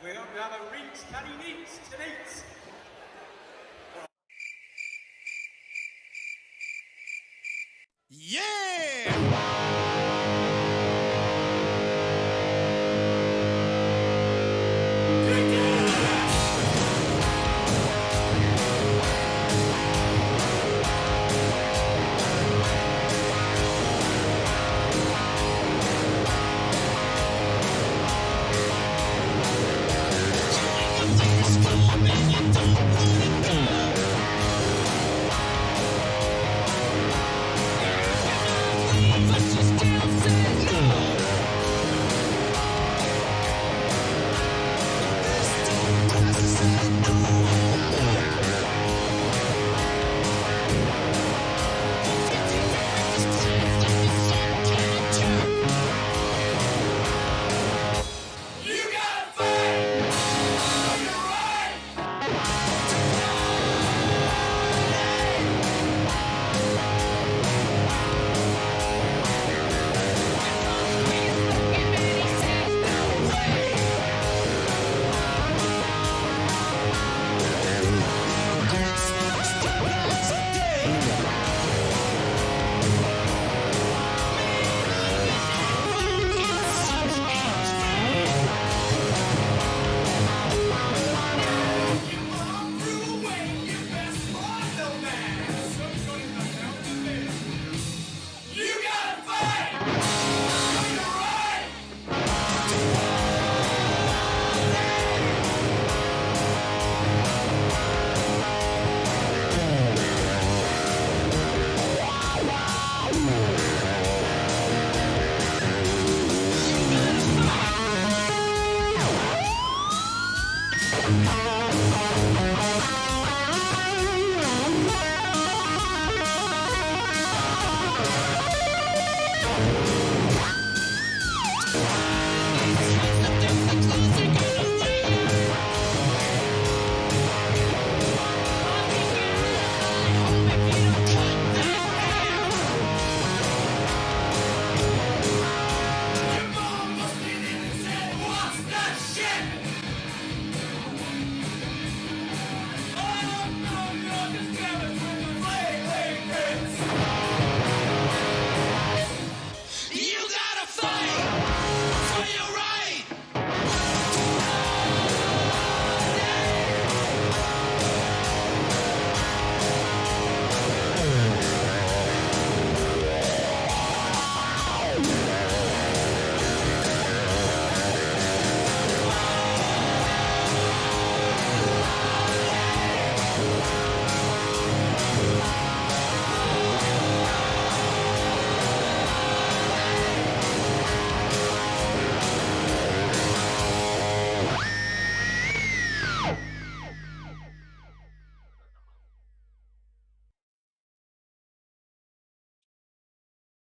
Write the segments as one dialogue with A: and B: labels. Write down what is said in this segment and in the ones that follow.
A: We hope you have a reach, caddy needs, tonight.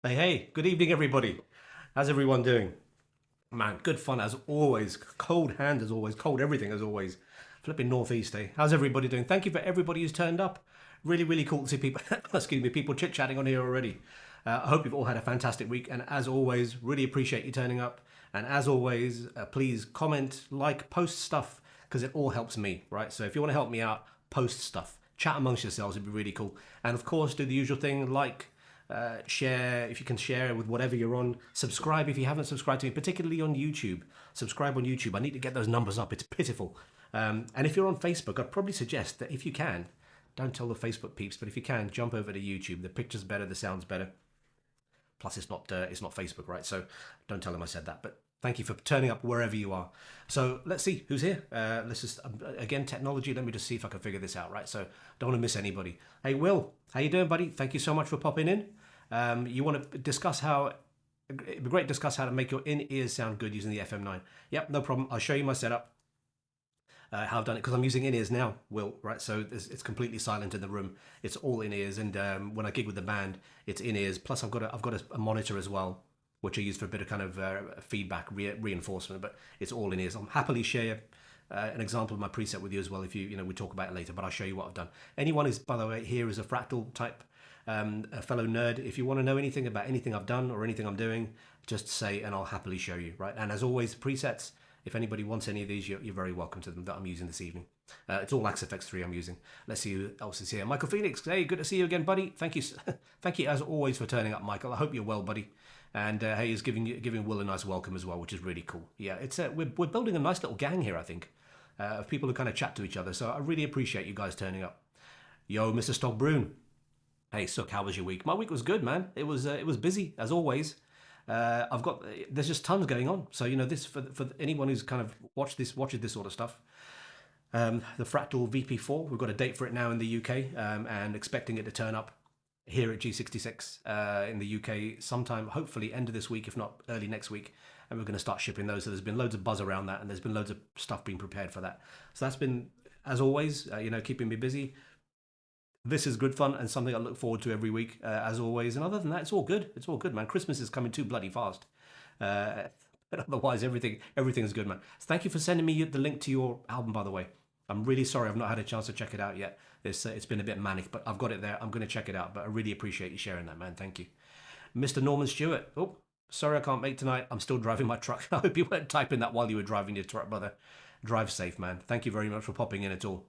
B: Hey, good evening, everybody. How's everyone doing? Man, good fun as always. Cold hand as always. Cold everything as always. Flipping northeast, eh? How's everybody doing? Thank you for everybody who's turned up. Really, really cool to see people, excuse me, people chit-chatting on here already. I hope you've all had a fantastic week. And as always, really appreciate you turning up. And as always, please comment, like, post stuff, because it all helps me, right? So if you want to help me out, post stuff. Chat amongst yourselves, it'd be really cool. And of course, do the usual thing, like, share if you can, share with whatever you're on. Subscribe if you haven't subscribed to me, particularly on YouTube. Subscribe on YouTube. I need to get those numbers up. It's pitiful. And if you're on Facebook, I'd probably suggest that if you can, don't tell the Facebook peeps, but if you can, jump over to YouTube. The picture's better, the sound's better. Plus, it's not Facebook, right? So don't tell them I said that. But thank you for turning up wherever you are. So let's see who's here. Let's just again, technology. Let me just see if I can figure this out, right? So don't want to miss anybody. Hey, Will, how you doing, buddy? Thank you so much for popping in. You want to discuss how? It'd be great to discuss how to make your in-ears sound good using the FM9. Yep, no problem. I'll show you my setup. How I've done it, because I'm using in-ears now, Will, right? So it's completely silent in the room. It's all in-ears, and when I gig with the band, it's in-ears. Plus, I've got a monitor as well, which I use for a bit of kind of feedback, reinforcement. But it's all in-ears. I'll happily share an example of my preset with you as well, if you know we talk about it later. But I'll show you what I've done. Anyone is, by the way, here is a Fractal type, a fellow nerd. If you want to know anything about anything I've done or anything I'm doing, just say, and I'll happily show you, right? And as always, presets. If anybody wants any of these, you're very welcome to them that I'm using this evening. It's all Axe-FX III I'm using. Let's see who else is here. Michael Phoenix, hey, good to see you again, buddy. Thank you, thank you as always for turning up, Michael. I hope you're well, buddy. And hey, he's giving Will a nice welcome as well, which is really cool. Yeah, it's we're building a nice little gang here, I think, of people who kind of chat to each other. So I really appreciate you guys turning up. Yo, Mr. Stockbroon. Hey, Sukh, how was your week? My week was good, man. It was busy as always. There's just tons going on. So this for anyone who's kind of watches this sort of stuff. The Fractal VP4, we've got a date for it now in the UK, and expecting it to turn up here at G66 in the UK sometime, hopefully end of this week, if not early next week. And we're going to start shipping those. So there's been loads of buzz around that, and there's been loads of stuff being prepared for that. So that's been, as always, keeping me busy. This is good fun and something I look forward to every week, as always. And other than that, it's all good. It's all good, man. Christmas is coming too bloody fast. But otherwise, everything's good, man. So thank you for sending me the link to your album, by the way. I'm really sorry I've not had a chance to check it out yet. It's been a bit manic, but I've got it there. I'm going to check it out. But I really appreciate you sharing that, man. Thank you. Mr. Norman Stewart. Oh, sorry I can't make tonight. I'm still driving my truck. I hope you weren't typing that while you were driving your truck, brother. Drive safe, man. Thank you very much for popping in at all.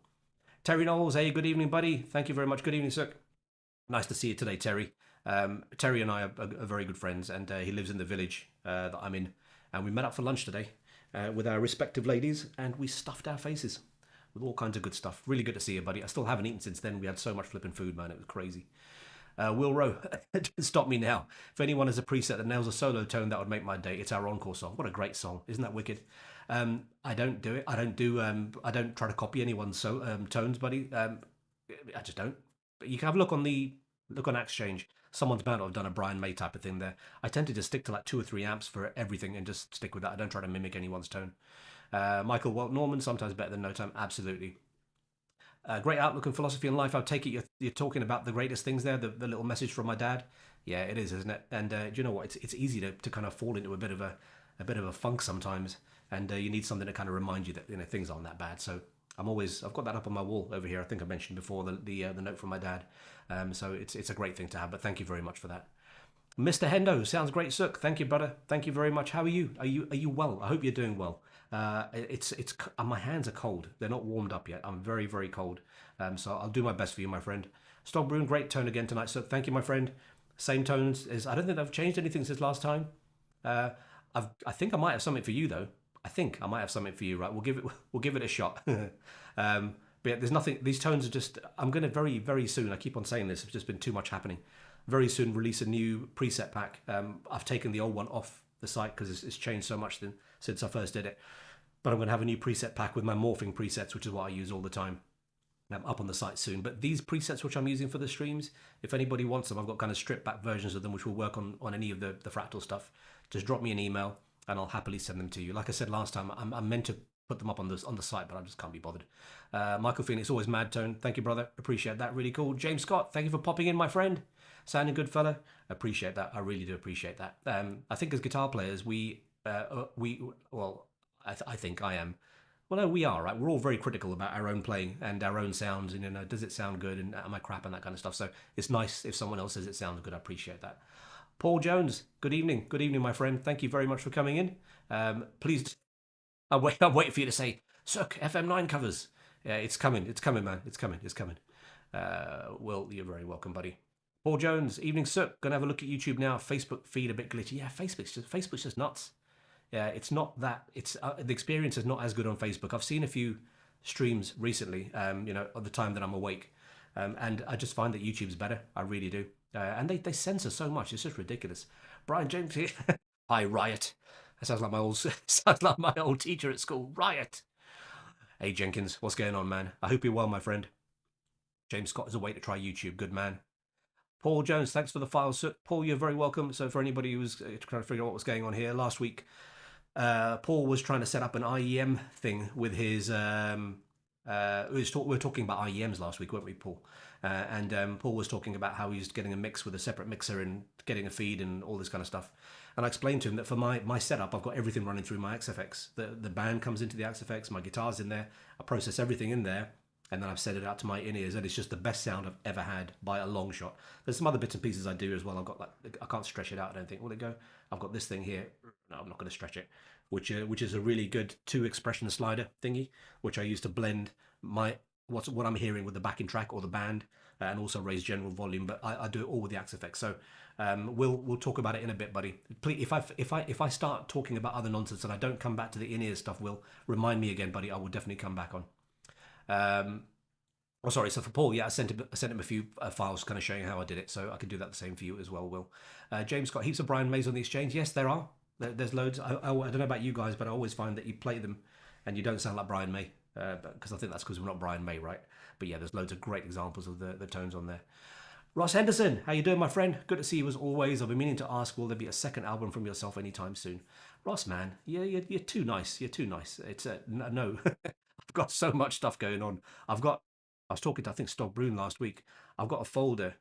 B: Terry Knowles, hey, good evening, buddy. Thank you very much. Good evening, Sukh. Nice to see you today, Terry. Terry and I are very good friends, and he lives in the village that I'm in. And we met up for lunch today with our respective ladies, and we stuffed our faces with all kinds of good stuff. Really good to see you, buddy. I still haven't eaten since then. We had so much flipping food, man. It was crazy. Will Rowe, stop me now. If anyone has a preset that nails a solo tone, that would make my day. It's our encore song. What a great song. Isn't that wicked? I don't do it. I don't try to copy anyone's tones, buddy. I just don't. But you can have a look on Exchange. Someone's bound to have done a Brian May type of thing there. I tend to just stick to like 2 or 3 amps for everything and just stick with that. I don't try to mimic anyone's tone. Michael Walt Norman, sometimes better than no time. Absolutely. Great outlook and philosophy in life. I take it you're talking about the greatest things there, the little message from my dad. Yeah, it is, isn't it? And do you know what? It's easy to kind of fall into a bit of a funk sometimes, and you need something to kind of remind you that things aren't that bad. So I've got that up on my wall over here. I think I mentioned before the note from my dad. So it's a great thing to have. But thank you very much for that. Mr. Hendo, sounds great, Sukh. Thank you, brother. Thank you very much. How are you? Are you well? I hope you're doing well. It's my hands are cold. They're not warmed up yet. I'm very, very cold. So I'll do my best for you, my friend. Stockbroon, great tone again tonight. So thank you, my friend. Same tones as I don't think I've changed anything since last time. I think I might have something for you though. I think I might have something for you. Right, we'll give it a shot. But yeah, there's nothing. These tones are just. I'm going to very, very soon. I keep on saying this. It's just been too much happening. Very soon release a new preset pack. I've taken the old one off the site because it's changed so much since I first did it. But I'm going to have a new preset pack with my morphing presets, which is what I use all the time. Up on the site soon. But these presets which I'm using for the streams, if anybody wants them, I've got kind of stripped back versions of them which will work on any of the Fractal stuff. Just drop me an email and I'll happily send them to you. Like I said last time, I'm meant to put them up on the site, but I just can't be bothered. Michael Phoenix, always mad tone. Thank you, brother. Appreciate that. Really cool. James Scott, thank you for popping in, my friend. Sounding good, fella. Appreciate that. I really do appreciate that. I think as guitar players, I think I am. Well, no, we are, right? We're all very critical about our own playing and our own sounds, and does it sound good, and am I crap, and that kind of stuff. So it's nice if someone else says it sounds good. I appreciate that. Paul Jones, good evening. Good evening, my friend. Thank you very much for coming in. Please, I'm waiting for you to say, Sukh, FM9 covers. Yeah, it's coming. It's coming, man. It's coming. Well, you're very welcome, buddy. Paul Jones, evening, Sukh. Gonna have a look at YouTube now. Facebook feed a bit glitchy. Yeah, Facebook's just nuts. Yeah, it's not that. It's the experience is not as good on Facebook. I've seen a few streams recently, at the time that I'm awake, and I just find that YouTube's better. I really do. And they censor so much. It's just ridiculous. Brian James here. Hi, Riot. That sounds like my old teacher at school. Riot. Hey, Jenkins, what's going on, man? I hope you're well, my friend. James Scott is away to try YouTube. Good man. Paul Jones, thanks for the files. Paul, you're very welcome. So for anybody who was trying to figure out what was going on here, last week, Paul was trying to set up an IEM thing with his. We were talking about IEMs last week, weren't we, Paul? And Paul was talking about how he's getting a mix with a separate mixer and getting a feed and all this kind of stuff. And I explained to him that for my setup, I've got everything running through my Axe-FX. The band comes into the Axe-FX, my guitar's in there, I process everything in there, and then I've set it out to my in-ears, and it's just the best sound I've ever had by a long shot. There's some other bits and pieces I do as well. I've got I can't stretch it out, I don't think. Will it go? I've got this thing here. No, I'm not going to stretch it. which is a really good two expression slider thingy, which I use to blend my what I'm hearing with the backing track or the band, and also raise general volume. But I do it all with the Axe-FX. So we'll talk about it in a bit, buddy. Please, if I start talking about other nonsense and I don't come back to the in-ear stuff, will remind me again, buddy. I will definitely come back on. Oh, sorry. So for Paul, yeah, I sent him a few files, kind of showing how I did it. So I can do that the same for you as well, Will. James got heaps of Brian Mays on the exchange. Yes, there are. There's loads. I don't know about you guys, but I always find that you play them and you don't sound like Brian May, because I think that's because we're not Brian May, right? But yeah, there's loads of great examples of the tones on there. Ross Henderson, how you doing, my friend? Good to see you as always. I've been meaning to ask, will there be a second album from yourself anytime soon? Ross, man, yeah, you're too nice. You're too nice. It's no. I've got so much stuff going on. I was talking to, I think, Stock Brune last week. I've got a folder,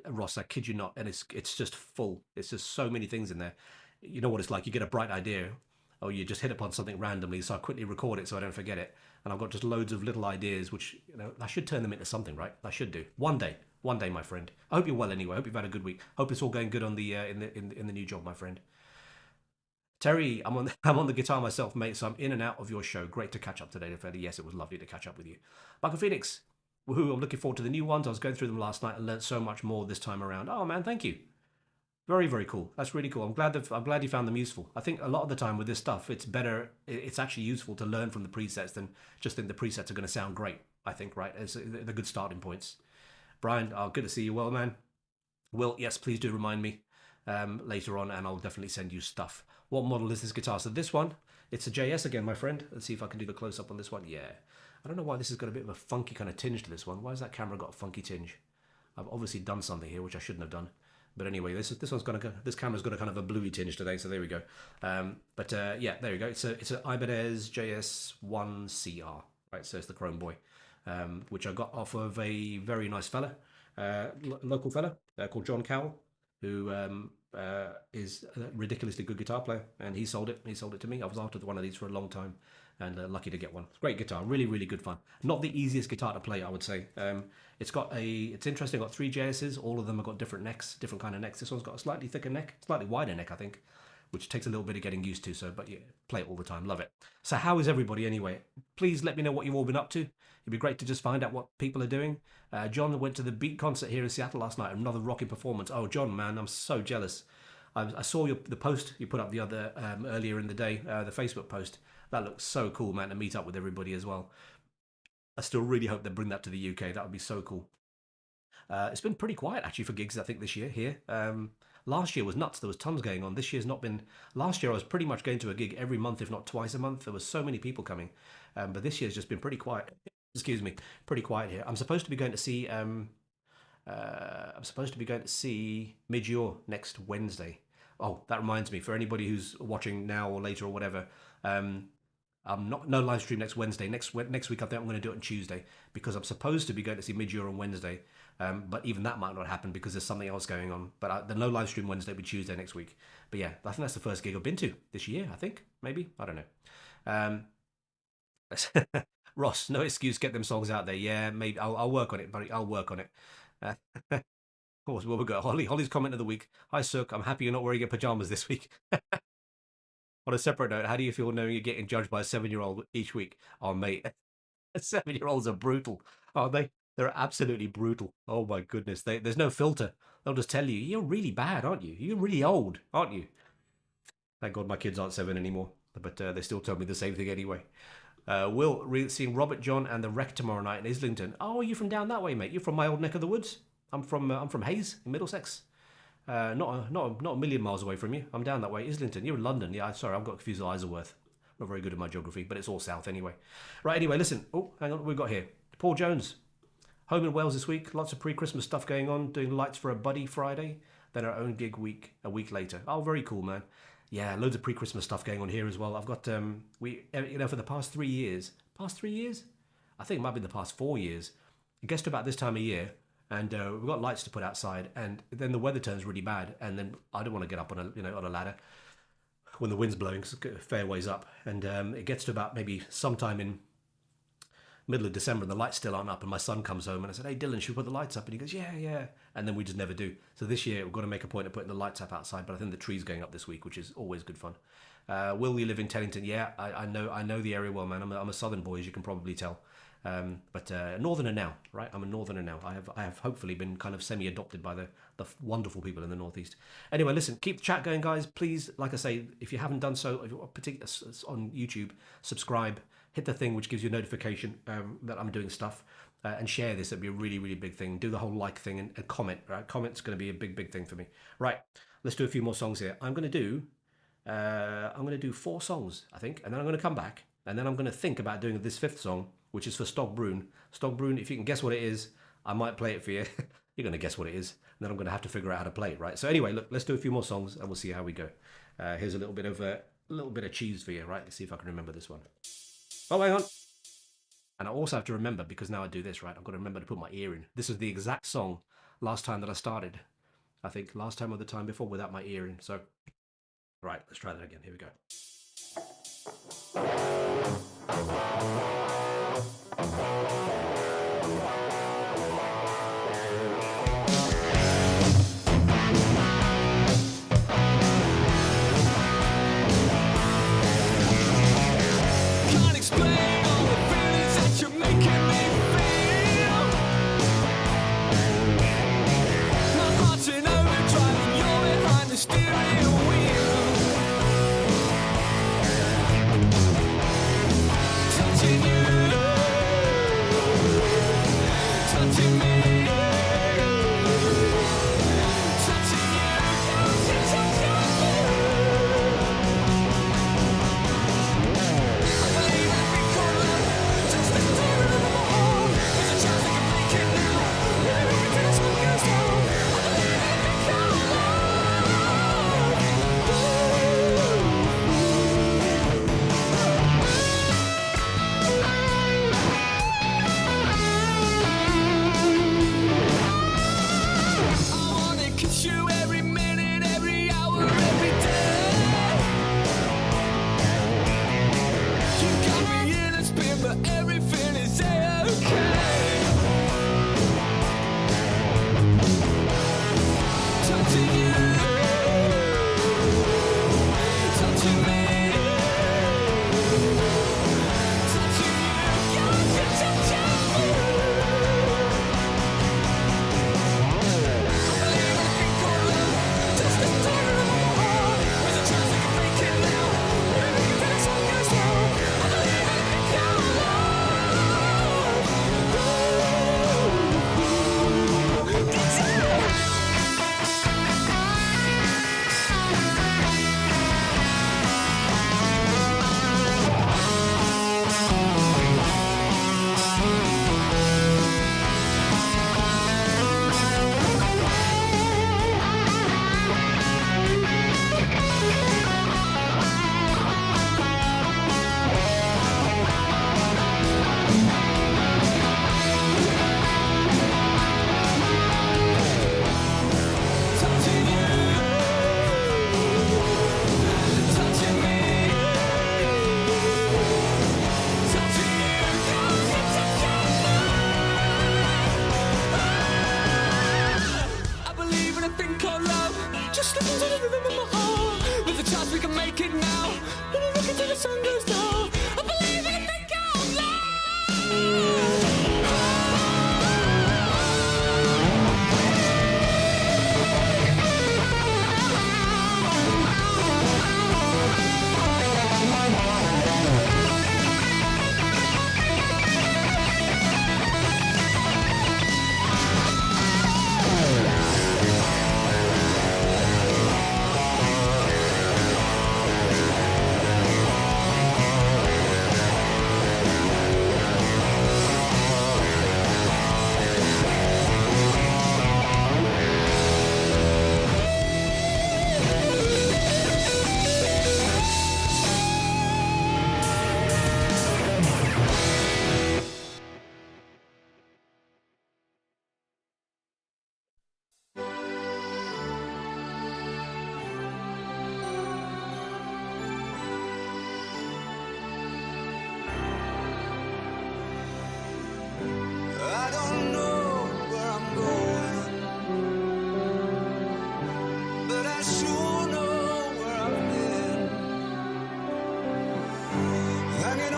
B: Ross, I kid you not, and it's just full. It's just so many things in there. You know what it's like. You get a bright idea, or you just hit upon something randomly. So I quickly record it so I don't forget it. And I've got just loads of little ideas, which I should turn them into something, right? I should do one day, my friend. I hope you're well anyway. I hope you've had a good week. Hope it's all going good on the in the new job, my friend. Terry, I'm on the guitar myself, mate, so I'm in and out of your show. Great to catch up today, Freddy. Yes, it was lovely to catch up with you. Michael Phoenix, woohoo, I'm looking forward to the new ones. I was going through them last night and learnt so much more this time around. Oh man, thank you. Very, very cool. That's really cool. I'm glad you found them useful. I think a lot of the time with this stuff, it's better. It's actually useful to learn from the presets than just think the presets are going to sound great. I think, right? They're good starting points. Brian, oh, good to see you. Well, man. Will, yes, please do remind me later on, and I'll definitely send you stuff. What model is this guitar? So this one, it's a JS again, my friend. Let's see if I can do the close up on this one. Yeah. I don't know why this has got a bit of a funky kind of tinge to this one. Why has that camera got a funky tinge? I've obviously done something here which I shouldn't have done. But anyway, this camera's got a kind of a bluey tinge today, so there we go. Yeah, there we go. It's an Ibanez JS1CR, right? So it's the Chrome Boy, which I got off of a very nice fella, local fella called John Cowell, who is a ridiculously good guitar player, and he sold it. He sold it to me. I was after one of these for a long time, and lucky to get one. It's a great guitar, really, really good fun. Not the easiest guitar to play, I would say. It's interesting. Got three JSs. All of them have got different necks, different kind of necks. This one's got a slightly thicker neck, slightly wider neck, I think, which takes a little bit of getting used to. So, but yeah, play it all the time. Love it. So, how is everybody anyway? Please let me know what you've all been up to. It'd be great to just find out what people are doing. John went to the Beat concert here in Seattle last night. Another rocking performance. Oh, John, man, I'm so jealous. I saw the post you put up the other earlier in the day, the Facebook post. That looks so cool, man, to meet up with everybody as well. I still really hope they bring that to the UK. That would be so cool. It's been pretty quiet actually for gigs, I think, this year here. Last year was nuts. There was tons going on. This year's not been. Last year I was pretty much going to a gig every month, if not twice a month. There was so many people coming, but this year's just been pretty quiet. Excuse me, pretty quiet here. I'm supposed to be going to see. I'm supposed to be going to see Midgear next Wednesday. Oh, that reminds me. For anybody who's watching now or later or whatever, I'm not no live stream next Wednesday. Next week, I think I'm going to do it on Tuesday because I'm supposed to be going to see Midgear on Wednesday. But even that might not happen because there's something else going on. But the no live stream Wednesday will be Tuesday next week. But yeah, I think that's the first gig I've been to this year. I think maybe I don't know. Ross, no excuse. Get them songs out there. Yeah, maybe I'll work on it, buddy. I'll work on it. Of course, well, we got Holly. Holly's comment of the week. Hi, Sukh. I'm happy you're not wearing your pajamas this week. On a separate note, how do you feel knowing you're getting judged by a 7-year-old each week? Oh, mate, 7-year-olds are brutal, aren't they? They're absolutely brutal. Oh my goodness, there's no filter. They'll just tell you, you're really bad, aren't you? You're really old, aren't you? Thank God my kids aren't 7 anymore, but they still tell me the same thing anyway. Seeing Robert John and the Wreck tomorrow night in Islington. Oh, are you from down that way, mate? You're from my old neck of the woods. I'm from Hayes in Middlesex. Not a million miles away from you. I'm down that way. Islington. You're in London. Yeah, sorry, I've got confused with Isleworth. Not very good at my geography, but it's all south anyway. Right, anyway, listen. Oh, hang on. What we've got here. Paul Jones. Home in Wales this week. Lots of pre-Christmas stuff going on. Doing lights for a buddy Friday. Then our own gig a week later. Oh, very cool, man. Yeah, loads of pre-Christmas stuff going on here as well. I've got, for the past 3 years. Past 3 years? I think it might be the past 4 years. It gets to about this time of year. And we've got lights to put outside, and then the weather turns really bad, and then I don't want to get up on a ladder when the wind's blowing, cause it's a fair ways up, and it gets to about maybe sometime in middle of December, and the lights still aren't up, and my son comes home, and I said, "Hey, Dylan, should we put the lights up?" And he goes, "Yeah," and then we just never do. So this year we've got to make a point of putting the lights up outside, but I think the tree's going up this week, which is always good fun. Will, you live in Teddington? Yeah, I know the area well, man. I'm a southern boy, as you can probably tell. But northerner now, right? I'm a northerner now. I have hopefully been kind of semi-adopted by the wonderful people in the northeast. Anyway, listen, keep the chat going, guys. Please, like I say, if you haven't done so, if you're on YouTube, subscribe, hit the thing which gives you a notification that I'm doing stuff, and share this. That'd be a really, really big thing. Do the whole like thing and comment. Right, comment's going to be a big thing for me. Right, let's do a few more songs here. I'm going to do 4 songs, I think, and then I'm going to come back, and then I'm going to think about doing this 5th song, which is for Stockbrune. Stockbrune, if you can guess what it is, I might play it for you. You're going to guess what it is, and then I'm going to have to figure out how to play it, right? So anyway, look, let's do a few more songs, and we'll see how we go. Here's a little bit of cheese for you, right? Let's see if I can remember this one. Oh, hang on. And I also have to remember, because now I do this, right? I've got to remember to put my ear in. This is the exact song last time that I started. I think last time or the time before without my ear in. So, right, let's try that again. Here we go.
C: Can't explain all the feelings that you're making me feel. My heart's in overdrive and you're behind the steering wheel. Touching you, touching me, touching you, touching you. Everything is okay. Touching you, touching me, touching you, you're touching me. I believe I can call love just a turn of my heart. There's a chance I can make it now. Maybe you can song as well. I believe I can call love. Touching you, touching me, touching you, I believe in a thing called love. Just listen to the rhythm of my heart. With a chance we can make it now. When I look into the sun goes down. I believe in a thing called love.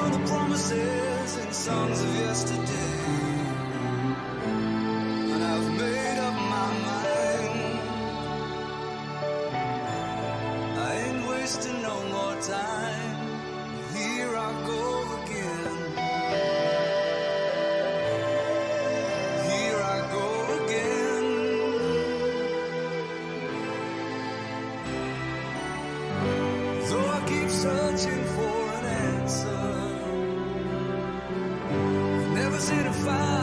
C: all the promises and songs of yesterday, and I've made up my mind. I ain't wasting no more time. Here I go again. Here I go again. Though I keep searching for an answer, never seem to find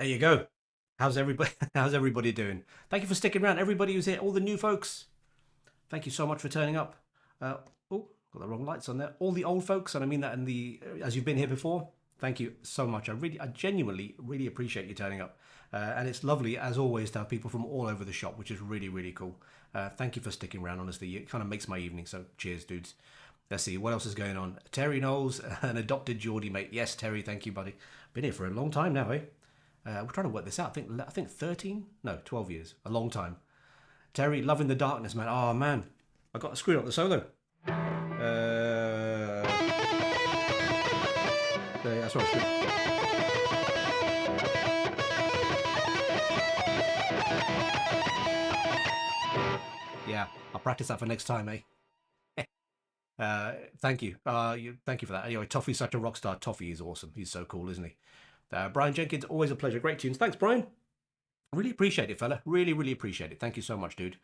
B: There you go. How's everybody? How's everybody doing? Thank you for sticking around. Everybody who's here, all the new folks. Thank you so much for turning up. Oh, got the wrong lights on there. All the old folks, and I mean that in the as you've been here before. Thank you so much. I genuinely, really appreciate you turning up. And it's lovely, as always, to have people from all over the shop, which is really, really cool. Thank you for sticking around, honestly. It kind of makes my evening, so cheers, dudes. Let's see, what else is going on? Terry Knowles, an adopted Geordie mate. Yes, Terry, thank you, buddy. Been here for a long time now, eh? We're trying to work this out. I think 13? No, 12 years. A long time. Terry, loving the darkness, man. Oh, man. I got to screw up the solo. That's what I Yeah, I'll practice that for next time, eh? Thank you. Thank you for that. Anyway, Toffee's such a rock star. Toffee is awesome. He's so cool, isn't he? Brian Jenkins, always a pleasure. Great tunes. Thanks, Brian. Really appreciate it, fella. Really, really appreciate it. Thank you so much, dude.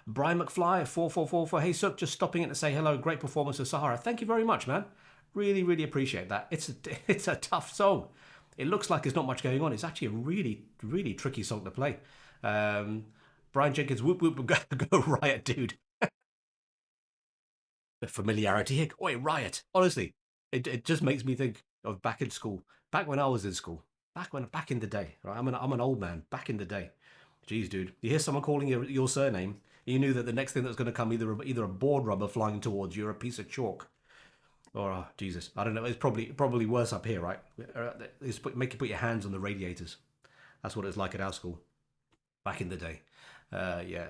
B: Brian McFly, 4444. Hey, Sukh, just stopping in to say hello. Great performance of Sahara. Thank you very much, man. Really, really appreciate that. It's a tough song. It looks like there's not much going on. It's actually a really, really tricky song to play. Brian Jenkins, whoop, whoop, go riot, dude. The familiarity here. Oi, riot. Honestly, it just makes me think of back in school. Back when I was in school. Back in the day. Right? I'm an old man. Back in the day. Jeez, dude. You hear someone calling your surname, you knew that the next thing that's going to come either a board rubber flying towards you or a piece of chalk. Or Jesus, I don't know. It's probably worse up here, right? Make you put your hands on the radiators. That's what it's like at our school back in the day. Yeah.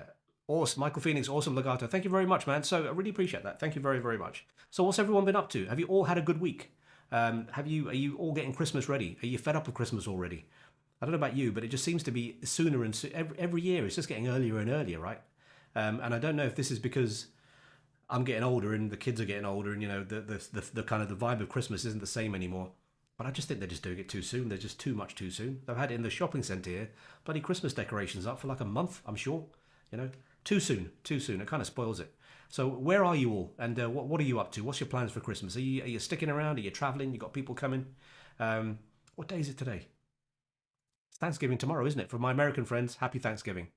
B: Awesome, Michael Phoenix, awesome legato. Thank you very much, man. So I really appreciate that. Thank you very, very much. So what's everyone been up to? Have you all had a good week? Are you all getting Christmas ready? Are you fed up with Christmas already? I don't know about you, but it just seems to be sooner and every year. It's just getting earlier and earlier, right? And I don't know if this is because I'm getting older and the kids are getting older, and you know the kind of the vibe of Christmas isn't the same anymore. But I just think they're just doing it too soon. They're just too much too soon. They've had it in the shopping centre here, bloody Christmas decorations up for like a month, I'm sure. You know, too soon. It kind of spoils it. So where are you all, and what are you up to? What's your plans for Christmas? Are you sticking around? Are you travelling? You got people coming? What day is it today? It's Thanksgiving tomorrow, isn't it? For my American friends, happy Thanksgiving.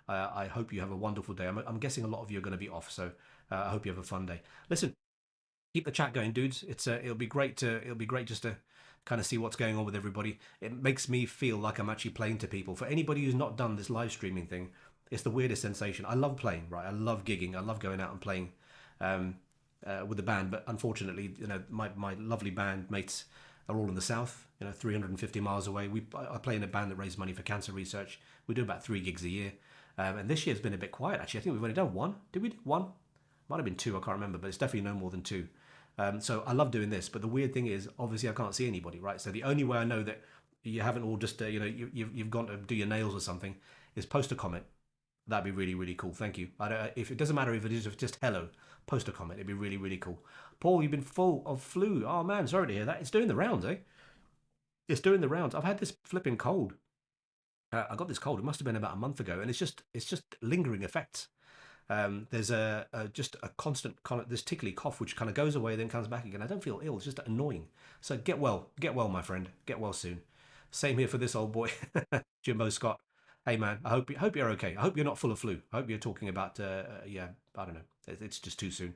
B: I hope you have a wonderful day. I'm guessing a lot of you are going to be off, so I hope you have a fun day. Listen, keep the chat going, dudes. It'll be great just to kind of see what's going on with everybody. It makes me feel like I'm actually playing to people. For anybody who's not done this live streaming thing, it's the weirdest sensation. I love playing, right? I love gigging. I love going out and playing with the band. But unfortunately, you know, my lovely band mates are all in the south, you know, 350 miles away. I play in a band that raises money for cancer research. We do about 3 gigs a year. And this year's been a bit quiet, actually. I think we've only done one. Did we do one? Might have been 2, I can't remember, but it's definitely no more than 2. So I love doing this. But the weird thing is, obviously, I can't see anybody, right? So the only way I know that you haven't all just, you've gone to do your nails or something is post a comment. That'd be really, really cool. Thank you. If it doesn't matter if it is just hello, post a comment. It'd be really, really cool. Paul, you've been full of flu. Oh man, sorry to hear that. It's doing the rounds, eh? It's doing the rounds. I've had this flipping cold. I got this cold. It must have been about a month ago, and it's just lingering effects. There's just a constant kind of this tickly cough, which kind of goes away, then comes back again. I don't feel ill. It's just annoying. So get well, my friend. Get well soon. Same here for this old boy, Jimbo Scott. Hey man, I hope you're okay. I hope you're not full of flu. I hope you're talking about I don't know. It's just too soon.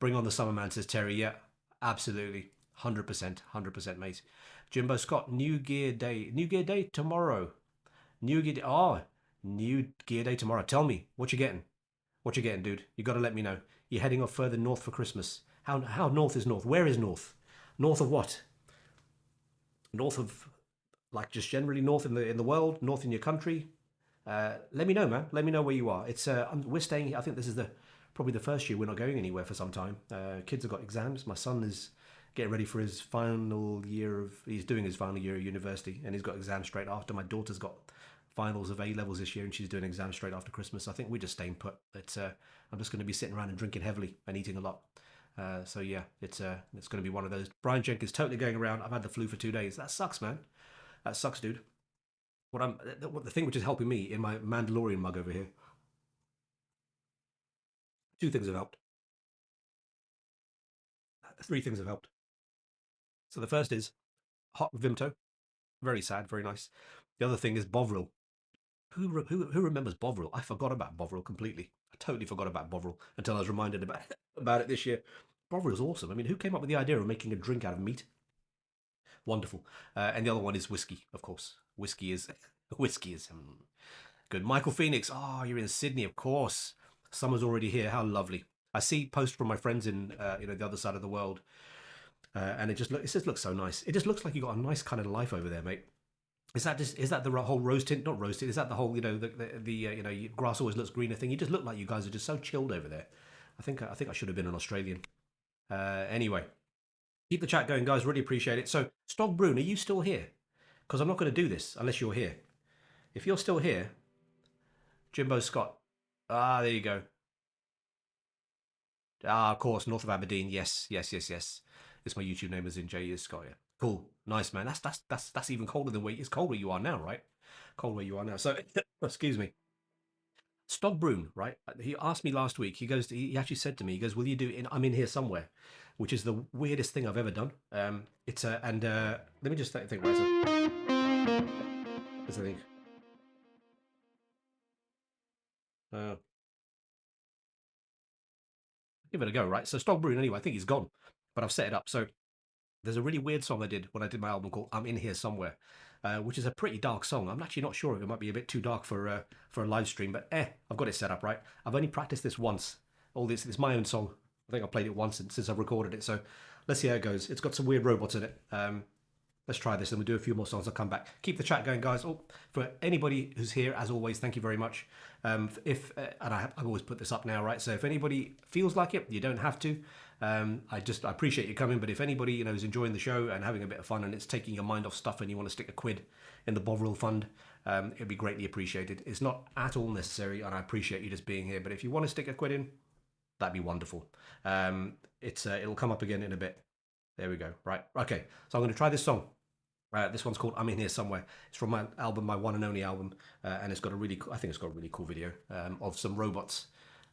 B: Bring on the summer, man, says Terry. Yeah, absolutely, 100%, mate. Jimbo Scott, New Gear Day tomorrow. New Gear Day tomorrow. Tell me what you're getting. What you getting, dude? You got to let me know. You're heading off further north for Christmas. How north is north? Where is north? North of what? North of, like, just generally north in the world, north in your country. Let me know, man. Let me know where you are. We're staying. I think this is probably the first year we're not going anywhere for some time. Kids have got exams. My son is getting ready for his final year he's doing his final year of university, and he's got exams straight after. My daughter's got finals of A-levels this year, and she's doing exams straight after Christmas. I think we're just staying put. I'm just going to be sitting around and drinking heavily and eating a lot. So yeah, it's going to be one of those. Brian Jenkins totally going around. I've had the flu for 2 days. That sucks, man. That sucks, dude. The thing which is helping me in my Mandalorian mug over here. 2 things have helped. 3 things have helped. So the first is hot Vimto. Very sad, very nice. The other thing is Bovril. Who remembers Bovril? I forgot about Bovril completely. I totally forgot about Bovril until I was reminded about it this year. Bovril's awesome. I mean, who came up with the idea of making a drink out of meat? Wonderful. And the other one is whiskey, of course. Whiskey is good. Michael Phoenix. Oh, you're in Sydney, of course. Summer's already here. How lovely. I see posts from my friends in the other side of the world, and it just looks so nice. It just looks like you got a nice kind of life over there, mate. Is that the whole rose tint? Not rose tint. Is that the whole the grass always looks greener thing? You just look like you guys are just so chilled over there. I think I should have been an Australian. Anyway, keep the chat going, guys. Really appreciate it. So, Stogbrun, are you still here? Because I'm not going to do this unless you're here. If you're still here, Jimbo Scott. Ah, there you go. Ah, of course, north of Aberdeen. Yes. It's my YouTube name is in J is Scott. Yeah. Cool, nice man. That's even colder than where it's cold where you are now, right? Cold where you are now. So, excuse me. Stogbrun, right? He asked me last week. He actually said to me, he goes, "Will you do I'm in here somewhere," which is the weirdest thing I've ever done. It's a let me just think. Right, there's a thing. Give it a go, right? So Stogbrun, anyway, I think he's gone, but I've set it up. So there's a really weird song I did when I did my album called "I'm in Here Somewhere," which is a pretty dark song. I'm actually not sure if it might be a bit too dark for a live stream, but I've got it set up right. I've only practiced this once. It's my own song. I think I played it once since I've recorded it. So let's see how it goes. It's got some weird robots in it. Let's try this and we'll do a few more songs. I'll come back. Keep the chat going, guys. Oh, for anybody who's here, as always, thank you very much. And I've always put this up now, right? So if anybody feels like it, you don't have to. I appreciate you coming, but if anybody is enjoying the show and having a bit of fun and it's taking your mind off stuff and you want to stick a quid in the Bovril Fund, it'd be greatly appreciated. It's not at all necessary, and I appreciate you just being here. But if you want to stick a quid in, that'd be wonderful. It'll come up again in a bit. There we go. Right. Okay. So I'm going to try this song. This one's called "I'm in Here Somewhere." It's from my album, my one and only album, and it's got a really, I think it's got a really cool video of some robots.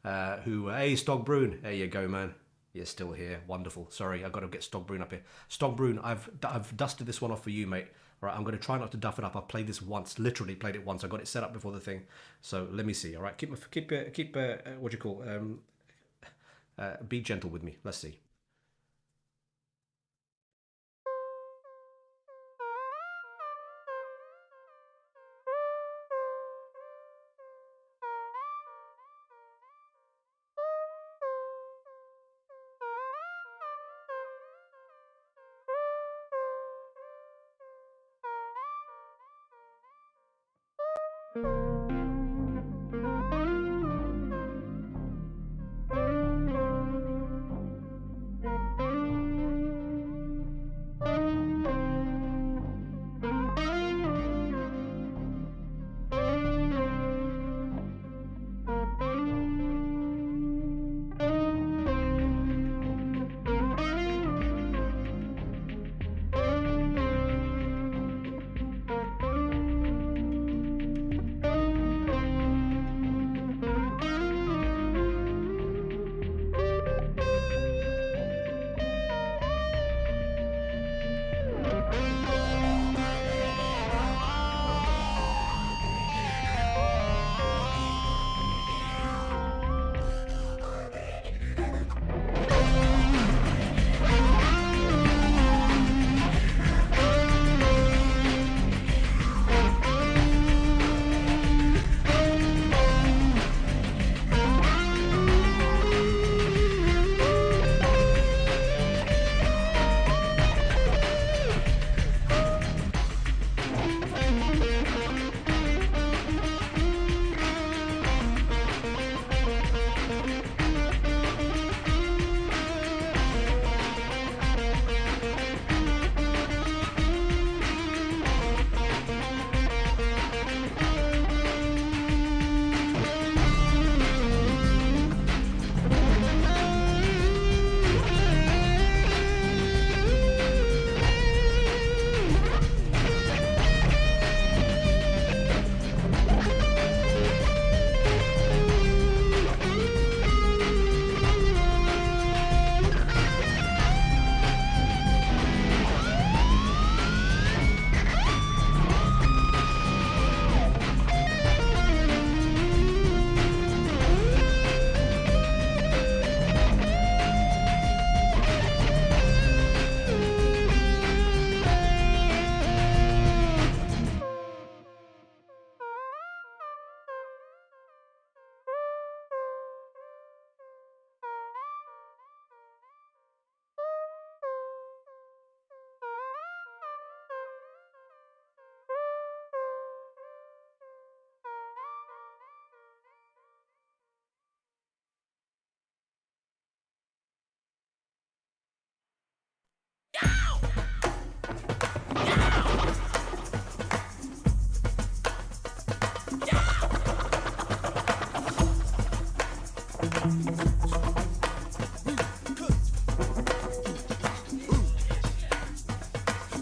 B: Hey, Stogbrun, there you go, man. You're still here. Wonderful. Sorry, I've got to get Stogbrun up here. Stogbrun, I've dusted this one off for you, mate. All right, I'm going to try not to duff it up. I've played this once, literally played it once. I got it set up before the thing. So let me see. All right, keep what do you call? Be gentle with me. Let's see.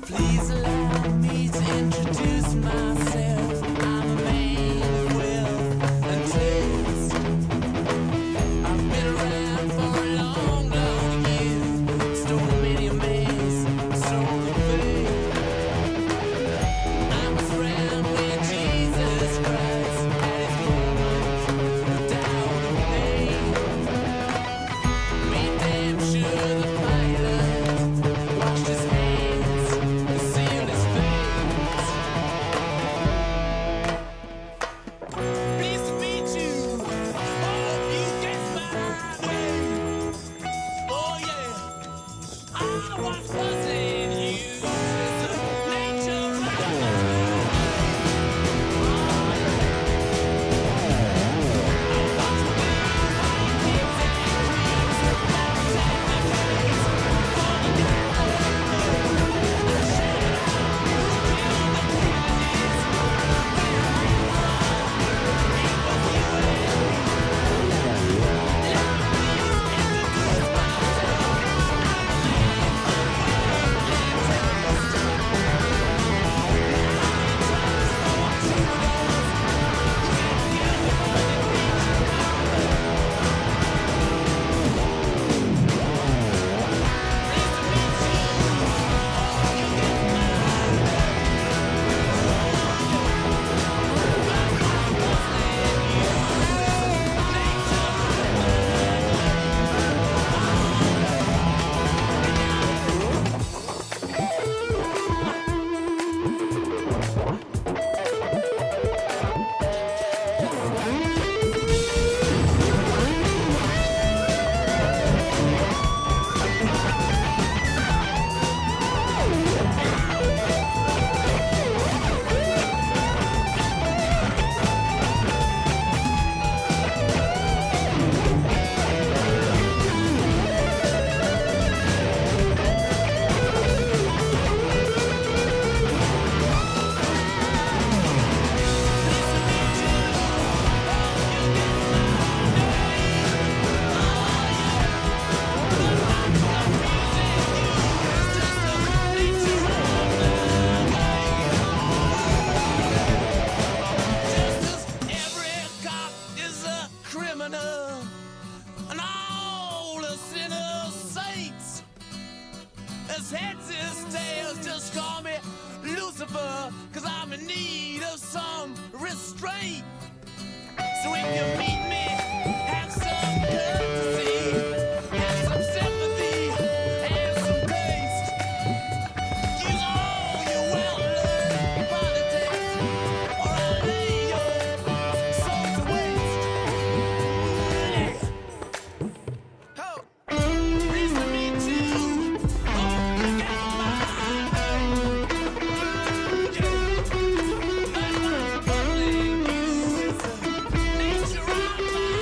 C: Please allow me to introduce myself. I'm a man of wealth and taste. I've been around for a long, long year. Stole many a man's soul of faith. I was around when Jesus Christ had his moments of doubt and pain. Made damn sure the pilot washed his hands and sealed his face. Pleased to meet you. Oh, you guessed my name. Oh yeah, I was buzzing you. It's the nature of life. Just as every cop is a criminal, and all the sinners saints. As heads is tails, just call me Lucifer, 'cause I'm in need of some restraint. So if you meet me, have some courtesy, have some sympathy, and some taste. Use all your well-learned politics, or I'll lay your soul to waste. Oh, pleased to meet you. Oh, you guessed my name. That's what's bubbling you. It's the nature of life.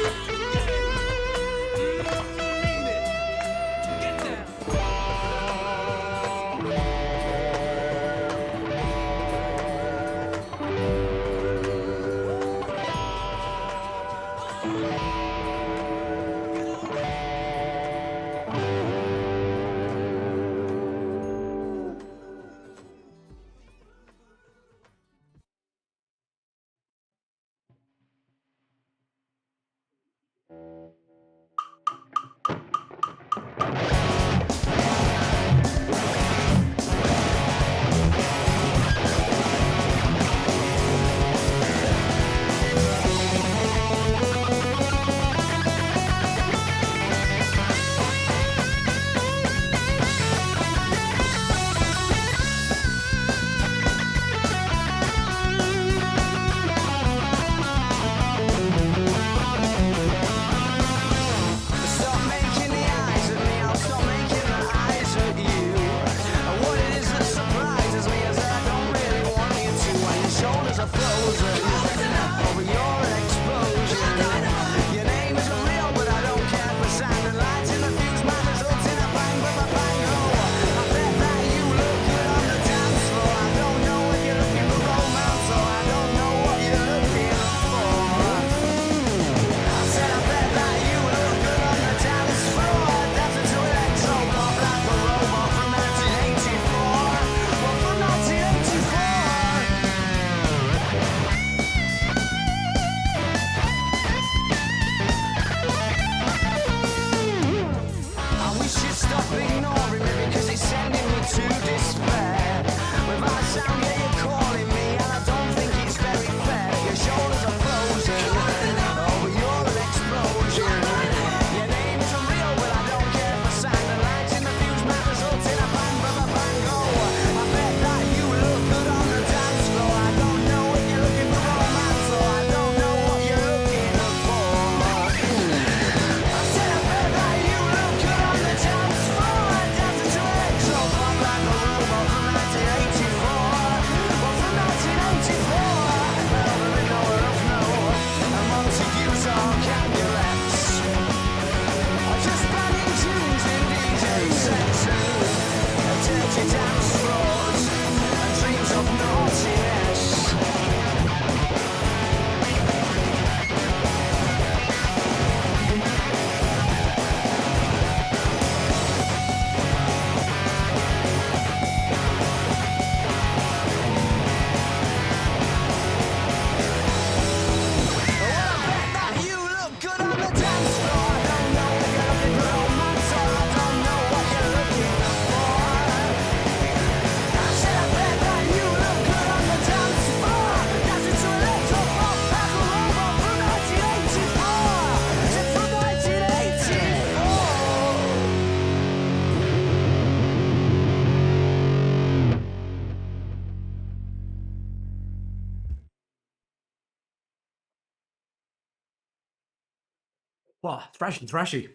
B: Oh, thrashy, thrashy.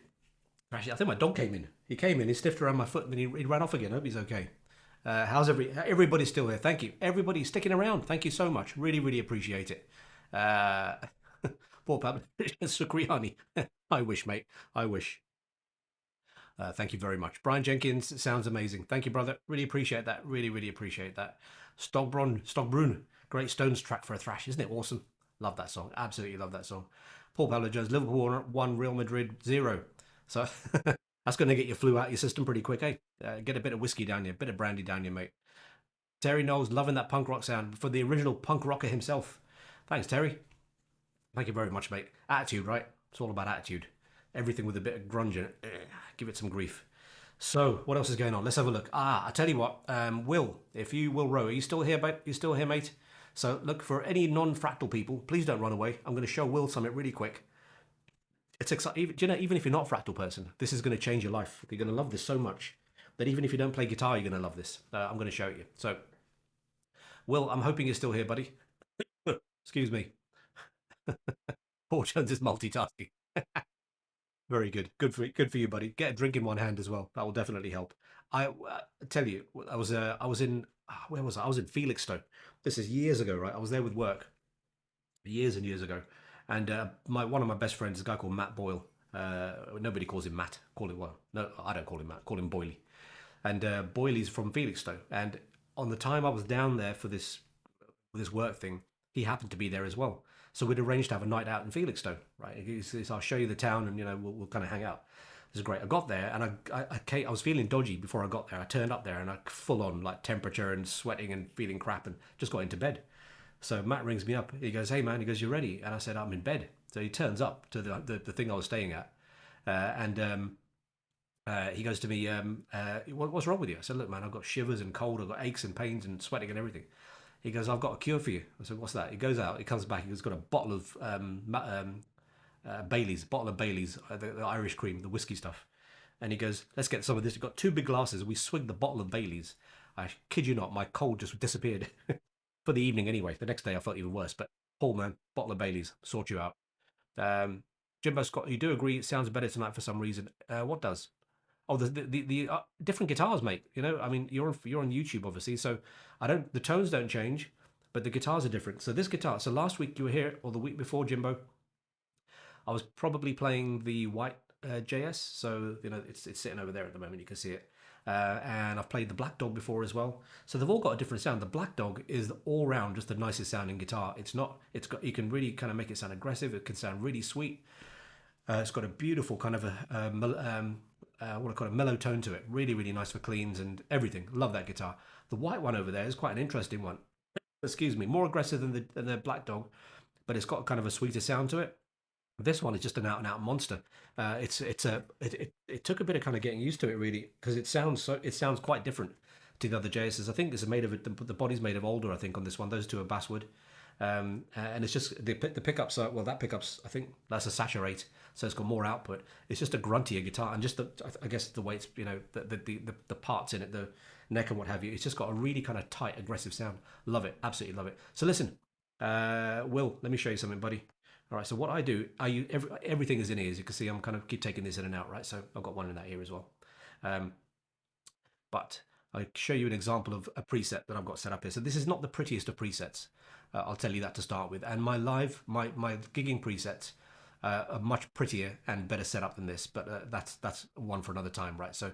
B: Thrashy. I think my dog came in. He came in, he sniffed around my foot, and then he ran off again. Hope he's okay. How's everybody still here? Thank you. Everybody sticking around. Thank you so much. Really, really appreciate it. Poor Pablo Sucriani. I wish, mate. I wish. Thank you very much. Brian Jenkins, sounds amazing. Thank you, brother. Really appreciate that. Really, really appreciate that. Stockbrun, great Stones track for a thrash. Isn't it awesome? Love that song. Absolutely love that song. Paul Pablo Jones, Liverpool 1, Real Madrid 0. So that's going to get your flu out of your system pretty quick, eh? Get a bit of whiskey down you, a bit of brandy down you, mate. Terry Knowles, loving that punk rock sound for the original punk rocker himself. Thanks, Terry. Thank you very much, mate. Attitude, right? It's all about attitude. Everything with a bit of grunge in it. Give it some grief. So, what else is going on? Let's have a look. I tell you what, Will, if you Will Rowe, are you still here, mate? You still here, mate? So, look, for any non-fractal people, please don't run away. I'm going to show Will something really quick. It's exciting. Do you know, even if you're not a fractal person, this is going to change your life. You're going to love this so much that even if you don't play guitar, you're going to love this. I'm going to show it you. So, Will, I'm hoping you're still here, buddy. Excuse me. Paul Jones is multitasking. Very good. Good for you, buddy. Get a drink in one hand as well. That will definitely help. I tell you, I was in where was I? I was in Felixstowe. This is years ago, right? I was there with work, years and years ago, and one of my best friends is a guy called Matt Boyle. Nobody calls him Matt. Call him no, I don't call him Matt. Call him Boyley. And Boyley's from Felixstowe. And on the time I was down there for this work thing, he happened to be there as well. So we'd arranged to have a night out in Felixstowe, right? He says, I'll show you the town, and we'll kind of hang out. This is great. I got there, and I was feeling dodgy before I got there. I turned up there, and I full on like temperature and sweating and feeling crap, and just got into bed. So Matt rings me up. He goes, "Hey man," he goes, "You ready?" And I said, "I'm in bed." So he turns up to the thing I was staying at, and he goes to me, "What's wrong with you?" I said, "Look, man, I've got shivers and cold. I've got aches and pains and sweating and everything." He goes, "I've got a cure for you." I said, "What's that?" He goes out, he comes back, he's got a bottle of Bailey's, the Irish cream, the whiskey stuff. And he goes, "Let's get some of this." He got 2 big glasses. We swigged the bottle of Bailey's. I kid you not, my cold just disappeared for the evening anyway. The next day I felt even worse. But Paul, man, bottle of Bailey's, sort you out. Jimbo Scott, you do agree it sounds better tonight for some reason. What does? Oh, the different guitars, mate. I mean, you're on YouTube, obviously, so the tones don't change, but the guitars are different. So this guitar, so last week you were here, or the week before, Jimbo, I was probably playing the white JS, so it's sitting over there at the moment. You can see it, and I've played the Black Dog before as well. So they've all got a different sound. The Black Dog is all round just the nicest sounding guitar. You can really kind of make it sound aggressive. It can sound really sweet. It's got a beautiful kind of what I call a mellow tone to it. Really, really nice for cleans and everything. Love that guitar. The white one over there is quite an interesting one. Excuse me, more aggressive than the Black Dog, but it's got kind of a sweeter sound to it. This one is just an out and out monster. It took a bit of kind of getting used to it really, because it sounds quite different to the other JSs. I think this is made of the body's made of alder. I think on this one, those two are basswood. And it's just the pickups are, well, that pickups, I think that's a saturate, so it's got more output. It's just a gruntier guitar, and just I guess the way it's the parts in it, the neck and what have you, it's just got a really kind of tight, aggressive sound. Love it, absolutely love it. So listen, Will, let me show you something, buddy. All right, so what I do, everything is in here, as you can see. I'm kind of keep taking this in and out, right? So I've got one in that ear as well. But I'll show you an example of a preset that I've got set up here. So this is not the prettiest of presets. I'll tell you that to start with. And my gigging presets are much prettier and better set up than this, but that's one for another time, right? So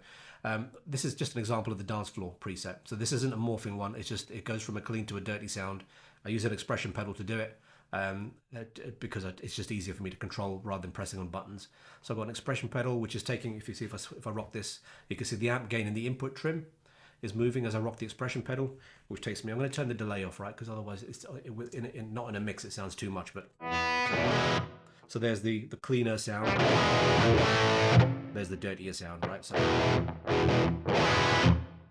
B: this is just an example of the dance floor preset. So this isn't a morphing one. It goes from a clean to a dirty sound. I use an expression pedal to do it because it's just easier for me to control rather than pressing on buttons. So I've got an expression pedal, which is taking, if you see, if I rock this, you can see the amp gain in the input trim is moving as I rock the expression pedal, which takes me, I'm going to turn the delay off, right? Because otherwise, not in a mix, it sounds too much. But so there's the cleaner sound, there's the dirtier sound, right? So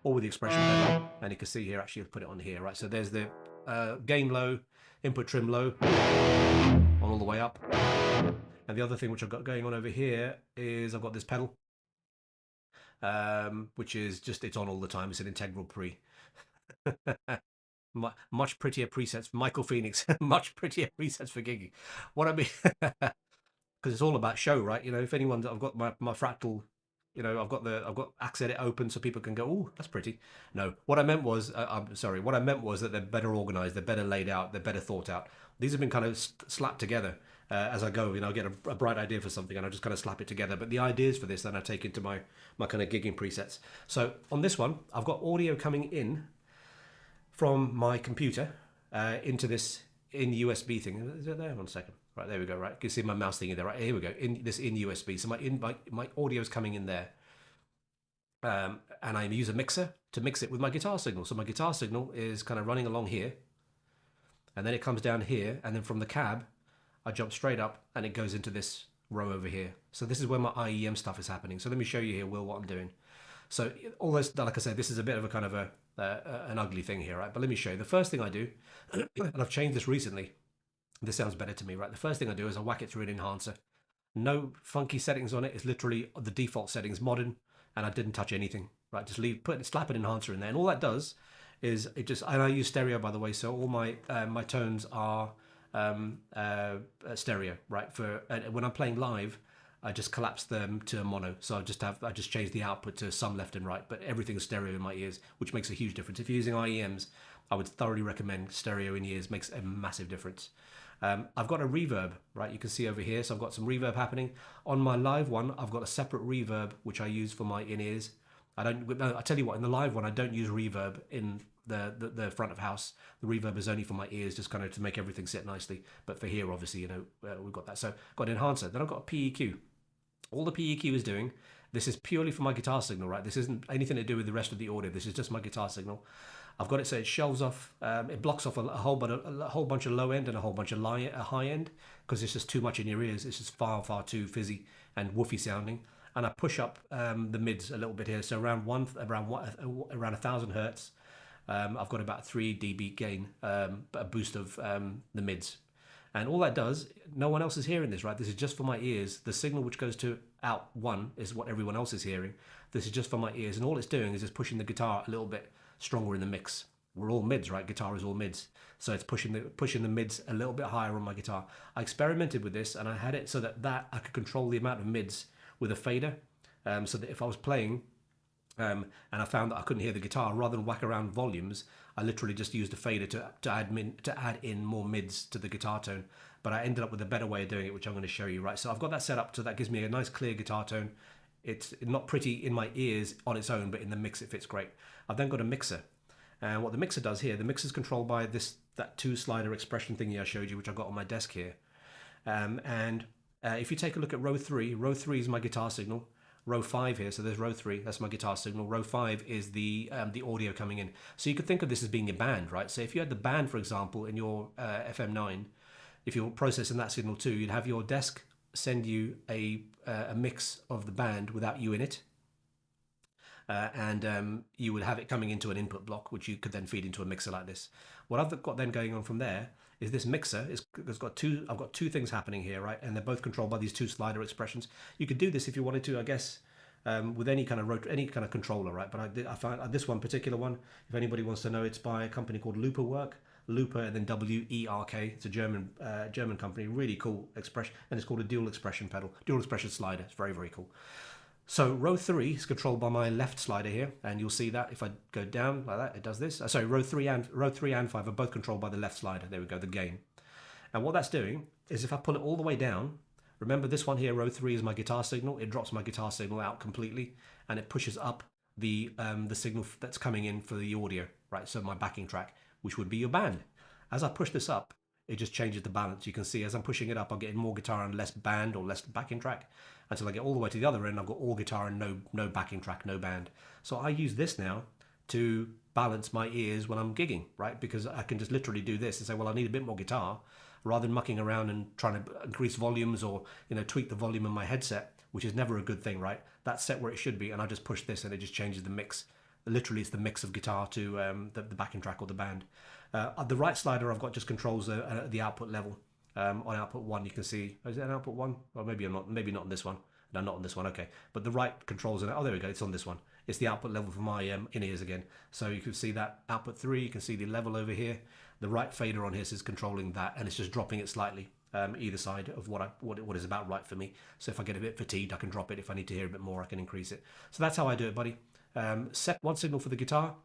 B: all with the expression pedal, and you can see here, actually, I'll put it on here, right? So there's the gain low, input trim low, on all the way up. And the other thing which I've got going on over here is I've got this pedal, which is just, it's on all the time. It's an integral pre. Much prettier presets. Michael Phoenix, much prettier presets for gigging. What I mean, because it's all about show, right? You know, if anyone's, I've got my fractal, you know, I've got Axe-Edit open so people can go, oh, that's pretty. No, what I meant was, I'm sorry, what I meant was that they're better organized, they're better laid out, they're better thought out. These have been kind of slapped together as I go. You know, I get a bright idea for something and I just kind of slap it together. But the ideas for this then I take into my kind of gigging presets. So on this one, I've got audio coming in from my computer into this in USB thing. Is it there? 1 second. Right, there we go. Right, you can see my mouse thing in there. Right, here we go. In USB. So my audio is coming in there, and I use a mixer to mix it with my guitar signal. So my guitar signal is kind of running along here, and then it comes down here, and then from the cab, I jump straight up, and it goes into this row over here. So this is where my IEM stuff is happening. So let me show you here, Will, what I'm doing. So all this, like I said, this is a bit of a kind of an ugly thing here, right? But let me show you. The first thing I do, and I've changed this recently. This sounds better to me, right? The first thing I do is I whack it through an enhancer. No funky settings on it. It's literally the default settings, modern, and I didn't touch anything, right? Just slap an enhancer in there, and all that does is it just. And I use stereo, by the way, so all my my tones are stereo, right? For when I'm playing live, I just collapse them to mono. So I just change the output to some left and right, but everything is stereo in my ears, which makes a huge difference. If you're using IEMs, I would thoroughly recommend stereo in ears. Makes a massive difference. I've got a reverb, right? You can see over here. So I've got some reverb happening. On my live one, I've got a separate reverb, which I use for my in-ears. I tell you what, in the live one, I don't use reverb in the front of house. The reverb is only for my ears, just kind of to make everything sit nicely. But for here, obviously, you know, we've got that. So I've got an enhancer. Then I've got a PEQ. All the PEQ is doing, this is purely for my guitar signal, right? This isn't anything to do with the rest of the audio. This is just my guitar signal. I've got it so it shelves off, it blocks off a whole bunch of low end and a whole bunch of high end, because it's just too much in your ears. It's just far too fizzy and woofy sounding. And I push up the mids a little bit here, so around 1,000 hertz. I've got about 3 dB gain, a boost of the mids. And all that does, no one else is hearing this, right? This is just for my ears. The signal which goes to out 1 is what everyone else is hearing. This is just for my ears, and all it's doing is just pushing the guitar a little bit stronger in the mix. We're all mids, right? Guitar is all mids, so it's pushing the mids a little bit higher on my guitar. I experimented with this, and I had it so that I could control the amount of mids with a fader, so that if I was playing and I found that I couldn't hear the guitar, rather than whack around volumes, I literally just used a fader to add in more mids to the guitar tone. But I ended up with a better way of doing it, which I'm going to show you, right? So I've got that set up, so that gives me a nice clear guitar tone. It's not pretty in my ears on its own, but in the mix it fits great. I've then got a mixer, and what the mixer does here, the mixer is controlled by that 2-slider expression thingy I showed you, which I've got on my desk here. If you take a look at row 3 is my guitar signal. Row 5 here, so there's row 3, that's my guitar signal. Row 5 is the audio coming in. So you could think of this as being your band, right? So if you had the band, for example, in your FM9, if you're processing that signal too, you'd have your desk send you a mix of the band without you in it. And you would have it coming into an input block, which you could then feed into a mixer like this. What I've got then going on from there is this mixer I've got two things happening here, right? And they're both controlled by these 2-slider expressions. You could do this if you wanted to, I guess, with any kind of controller, right? But I found this one particular one, if anybody wants to know, it's by a company called Looper and then WERK. It's a German company, really cool expression, and it's called a dual expression slider. It's very cool. So row 3 is controlled by my left slider here, and you'll see that if I go down like that, it does this. Sorry, row 3 and 5 are both controlled by the left slider. There we go, the gain. And what that's doing is if I pull it all the way down, remember this one here, row 3 is my guitar signal. It drops my guitar signal out completely, and it pushes up the signal that's coming in for the audio, right? So my backing track, which would be your band. As I push this up, it just changes the balance. You can see as I'm pushing it up, I'm getting more guitar and less band or less backing track, until I get all the way to the other end. I've got all guitar and no backing track, no band. So I use this now to balance my ears when I'm gigging, right? Because I can just literally do this and say, well, I need a bit more guitar, rather than mucking around and trying to increase volumes or, you know, tweak the volume in my headset, which is never a good thing, right? That's set where it should be, and I just push this and it just changes the mix. Literally, it's the mix of guitar to the backing track or the band. The right slider I've got just controls the output level. On output 1, you can see, is it an output 1? Well, maybe not on this one. No, not on this one, okay. But the right controls, oh, there we go, it's on this one. It's the output level for my in-ears again. So you can see that output 3, you can see the level over here. The right fader on here is controlling that, and it's just dropping it slightly. either side of what is about right for me. So if I get a bit fatigued, I can drop it. If I need to hear a bit more, I can increase it. So that's how I do it, buddy. Set one signal for the guitar,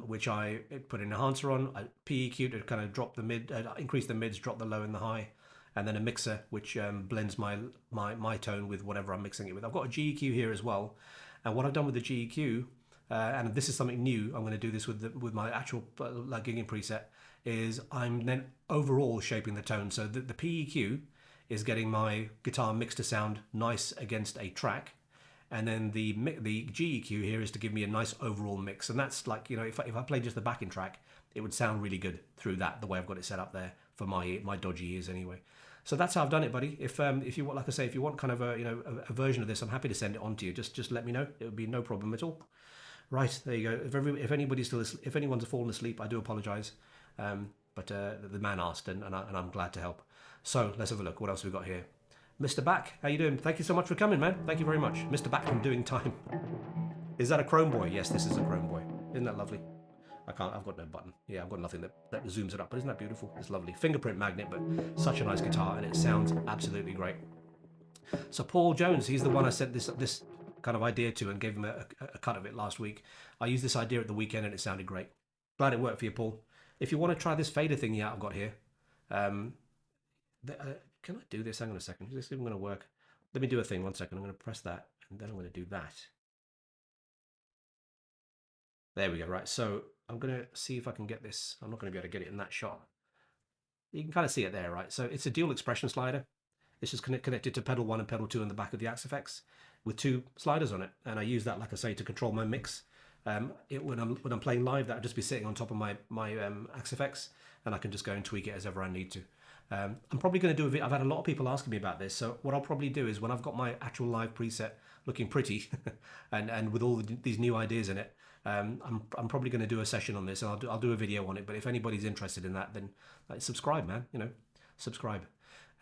B: which I put an enhancer on, PEQ to kind of drop the mid, increase the mids, drop the low and the high, and then a mixer which blends my tone with whatever I'm mixing it with. I've got a GEQ here as well, and what I've done with the GEQ, and this is something new, I'm going to do this with my actual like gigging preset, is I'm then overall shaping the tone. So the PEQ is getting my guitar mix to sound nice against a track, and then the GEQ here is to give me a nice overall mix. And that's like, you know, if I play just the backing track, it would sound really good through that, the way I've got it set up there for my dodgy ears anyway. So that's how I've done it, buddy. If you want, like I say, if you want kind of a version of this, I'm happy to send it on to you. Just let me know. It would be no problem at all. Right, there you go. If anyone's fallen asleep, I do apologise. But the man asked, and I'm glad to help. So let's have a look. What else we got here? Mr. Back, how you doing? Thank you so much for coming, man. Thank you very much. Mr. Back from Doing Time. Is that a Chrome Boy? Yes, this is a Chrome Boy. Isn't that lovely? I've got no button. Yeah, I've got nothing that zooms it up, but isn't that beautiful? It's lovely. Fingerprint magnet, but such a nice guitar, and it sounds absolutely great. So Paul Jones, he's the one I sent this kind of idea to and gave him a cut of it last week. I used this idea at the weekend and it sounded great. Glad it worked for you, Paul. If you want to try this fader thing I've got here, can I do this? Hang on a second. Is this even going to work? Let me do a thing. 1 second. I'm going to press that, and then I'm going to do that. There we go. Right. So I'm going to see if I can get this. I'm not going to be able to get it in that shot. You can kind of see it there, right? So it's a dual expression slider. It's just connected to pedal 1 and pedal 2 in the back of the Axe-FX with 2 sliders on it. And I use that, like I say, to control my mix. When I'm playing live, that would just be sitting on top of my Axe-FX, and I can just go and tweak it as ever I need to. I'm probably going to do a video. I've had a lot of people asking me about this, so what I'll probably do is when I've got my actual live preset looking pretty, and with all these new ideas in it, I'm probably going to do a session on this, and I'll do a video on it. But if anybody's interested in that, then subscribe, man. You know, subscribe.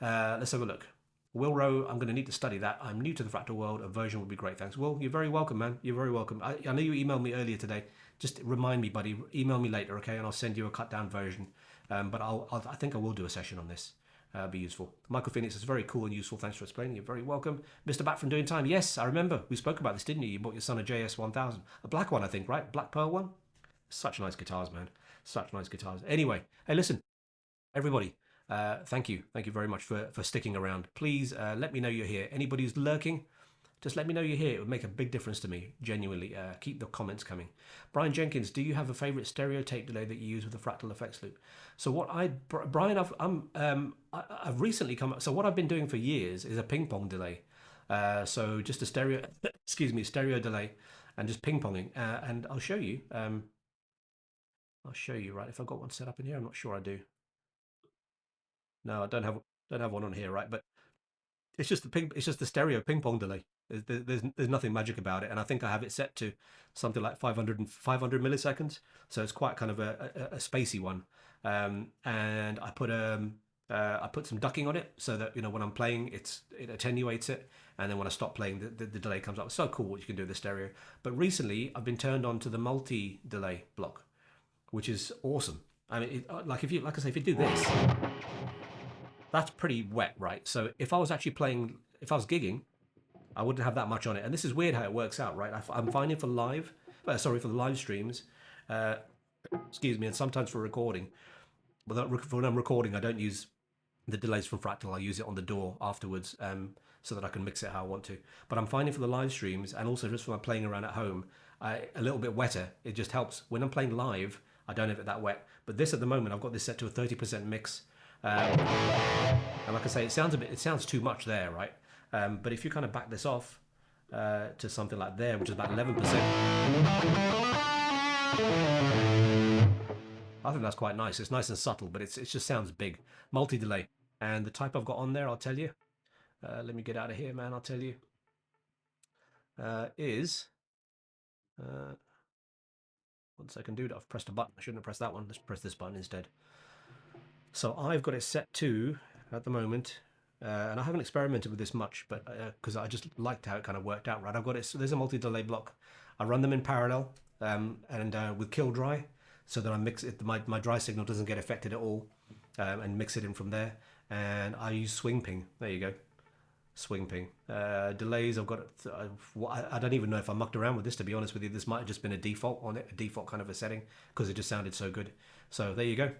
B: Let's have a look. Will Rowe, I'm going to need to study that. I'm new to the Fractal world. A version would be great. Thanks. Will, you're very welcome, man. You're very welcome. I know you emailed me earlier today. Just remind me, buddy. Email me later, okay? And I'll send you a cut down version. But I think I will do a session on this. Be useful. Michael Phoenix is very cool and useful. Thanks for explaining. You're very welcome. Mr. Back from Doing Time. Yes, I remember. We spoke about this, didn't you? You bought your son a JS1000. A black one, I think, right? Black Pearl one? Such nice guitars, man. Such nice guitars. Anyway, hey, listen, everybody. Thank you very much for sticking around. Please let me know you're here. Anybody who's lurking, just let me know you're here. It would make a big difference to me, genuinely. Keep the comments coming. Brian Jenkins, do you have a favorite stereo tape delay that you use with the Fractal effects loop? So Brian, I've recently come up. So what I've been doing for years is a ping pong delay. So just a stereo, stereo delay, and just ping ponging. And I'll show you. Right. If I've got one set up in here, I'm not sure I do. No, I don't have one on here, right? But it's just the stereo ping pong delay. There's nothing magic about it, and I think I have it set to something like 500 milliseconds. So it's quite kind of a spacey one. And I put some ducking on it so that, you know, when I'm playing, it attenuates it, and then when I stop playing, the delay comes up. It's so cool what you can do with the stereo. But recently, I've been turned on to the multi delay block, which is awesome. I mean, like I say, if you do this. That's pretty wet, right? So if I was actually playing, if I was gigging, I wouldn't have that much on it. And this is weird how it works out, right? I'm finding for for the live streams, excuse me, and sometimes for recording. But when I'm recording, I don't use the delays from Fractal. I use it on the DAW afterwards, so that I can mix it how I want to. But I'm finding for the live streams, and also just when I'm playing around at home, a little bit wetter. It just helps. When I'm playing live, I don't have it that wet. But this at the moment, I've got this set to a 30% mix. And like I say, it sounds too much there, right? But if you kind of back this off to something like there, which is about 11%, I think that's quite nice. It's nice and subtle, but it just sounds big. Multi-delay. And the type I've got on there, I'll tell you. Let me get out of here, man. I'll tell you. Is... one second, dude. I've pressed a button. I shouldn't have pressed that one. Let's press this button instead. So I've got it set to, at the moment, and I haven't experimented with this much, but because I just liked how it kind of worked out, right? I've got it, so there's a multi-delay block. I run them in parallel and with kill dry, so that I mix it, my dry signal doesn't get affected at all, and mix it in from there. and I use swing ping. There you go. Swing ping. Delays, I've got, I don't even know if I mucked around with this, to be honest with you. This might have just been a default on it, a default kind of a setting, because it just sounded so good. So there you go.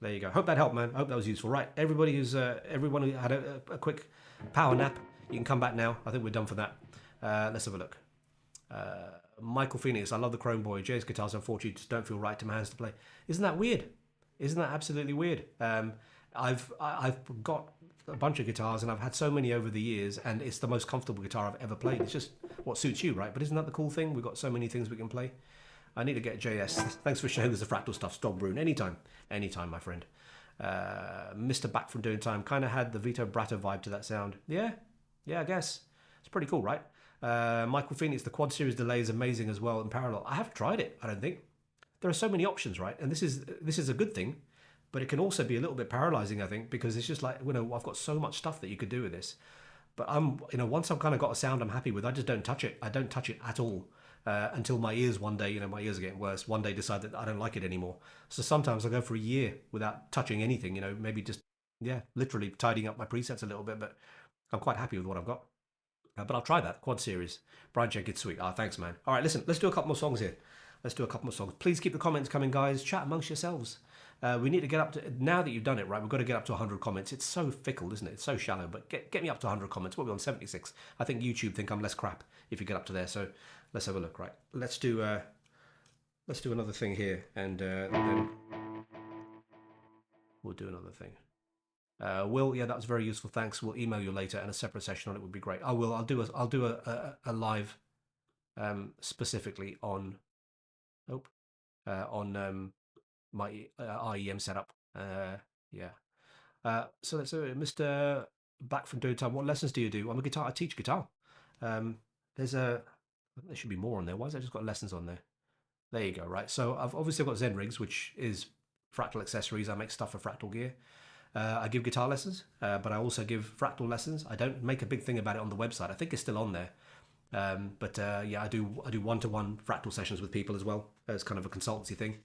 B: There you go. Hope that helped, man. Hope that was useful. Right, everybody everyone who had a quick power nap, you can come back now. I think we're done for that. Let's have a look. Michael Phoenix, I love the Chrome Boy. Jay's guitars, unfortunately, just don't feel right to my hands to play. Isn't that weird? Isn't that absolutely weird? I've got a bunch of guitars, and I've had so many over the years, and it's the most comfortable guitar I've ever played. It's just what suits you, right? But isn't that the cool thing? We've got so many things we can play. I need to get JS. Thanks for showing us the Fractal stuff, Storm Brune. Anytime, my friend. Mr. Back from Doing Time kind of had the Vito Bratta vibe to that sound. Yeah, I guess it's pretty cool, right? Michael Phoenix, the Quad Series delay is amazing as well in parallel. I haven't tried it. I don't think there are so many options, right? And this is a good thing. But it can also be a little bit paralyzing, I think, because it's just like, I've got so much stuff that you could do with this. But once I've kind of got a sound I'm happy with, I just don't touch it. I don't touch it at all until my ears one day, my ears are getting worse. One day decide that I don't like it anymore. So sometimes I go for a year without touching anything, maybe just, literally tidying up my presets a little bit. But I'm quite happy with what I've got. But I'll try that, Quad Series. Brian Check, it's sweet. Thanks, man. All right, listen, let's do a couple more songs here. Please keep the comments coming, guys. Chat amongst yourselves. We need to get up to, now that you've done it, right, we've got to get up to 100 comments. It's so fickle, isn't it? It's so shallow, but get me up to 100 comments. What are we on, 76? I think YouTube think I'm less crap if you get up to there. So let's have a look, right? Let's do another thing here, and then we'll do another thing. Will, yeah, that was very useful. Thanks. We'll email you later, and a separate session on it would be great. I'll do a live specifically on my REM setup. So let's Mr. Back from Doing Time. What lessons do you do? I'm a guitar. I teach guitar. There should be more on there. Why has that just got lessons on there? There you go. Right. So I've got ZenRigs, which is Fractal accessories. I make stuff for Fractal gear. I give guitar lessons, but I also give Fractal lessons. I don't make a big thing about it on the website. I think it's still on there. I do one-to-one Fractal sessions with people as well as kind of a consultancy thing.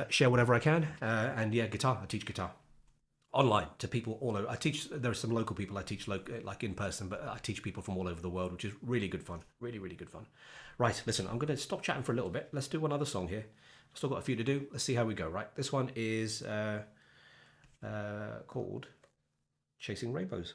B: Share whatever I can, and guitar. I teach guitar online to people all over. There are some local people I teach like in person, but I teach people from all over the world, which is really good fun. Really, really good fun. Right, listen, I'm going to stop chatting for a little bit. Let's do one other song here. I've still got a few to do. Let's see how we go. Right, this one is called Chasing Rainbows.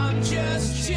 C: I'm just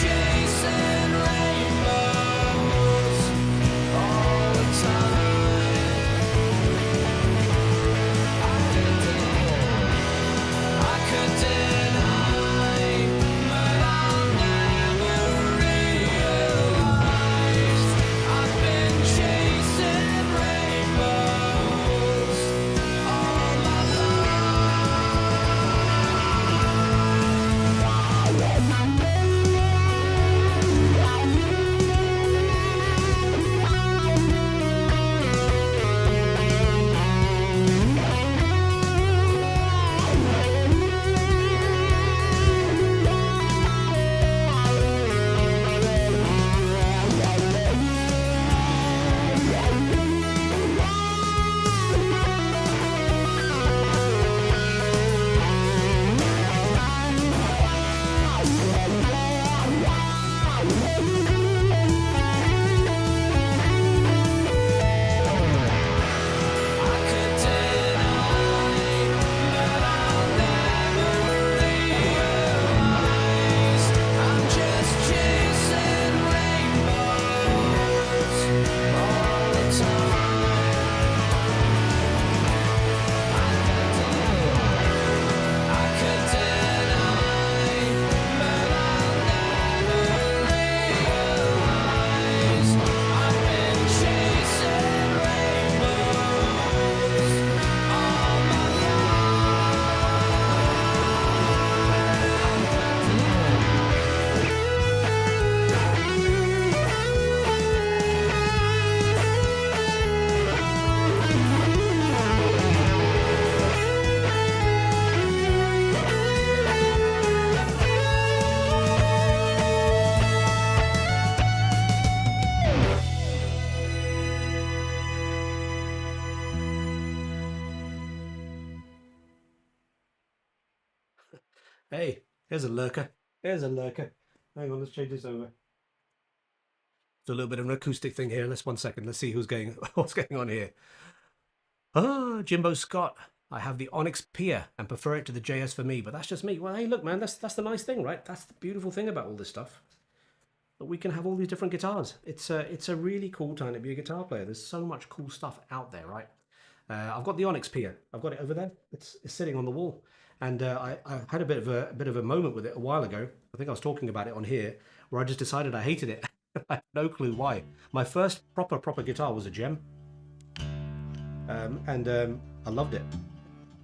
C: chasing
B: Hey, here's a lurker. Here's a lurker. Hang on, let's change this over. It's a little bit of an acoustic thing here. Let's 1 second. Let's see who's going. What's going on here? Ah, Jimbo Scott. I have the Onyx Pia and prefer it to the JS for me, but that's just me. Well, hey, look, man, that's the nice thing, right? That's the beautiful thing about all this stuff. That we can have all these different guitars. It's a really cool time to be a guitar player. There's so much cool stuff out there, right? I've got the Onyx Pia. I've got it over there. It's sitting on the wall, and I had a bit of a moment with it a while ago. I think I was talking about it on here, where I just decided I hated it. I have no clue why. My first proper guitar was a Gem, and I loved it.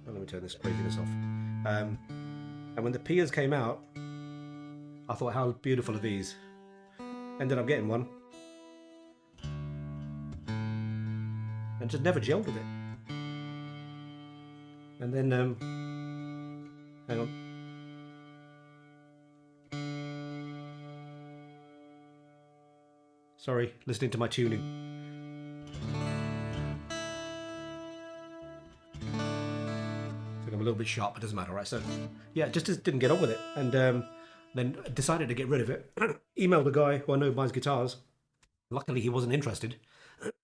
B: Oh, let me turn this craziness off. And when the Pias came out, I thought, how beautiful are these? Ended up getting one, and just never gelled with it. And then, hang on. Sorry, listening to my tuning. I think I'm a little bit sharp, but it doesn't matter, right? So, yeah, just didn't get on with it. And then decided to get rid of it. Emailed a guy who I know buys guitars. Luckily, he wasn't interested.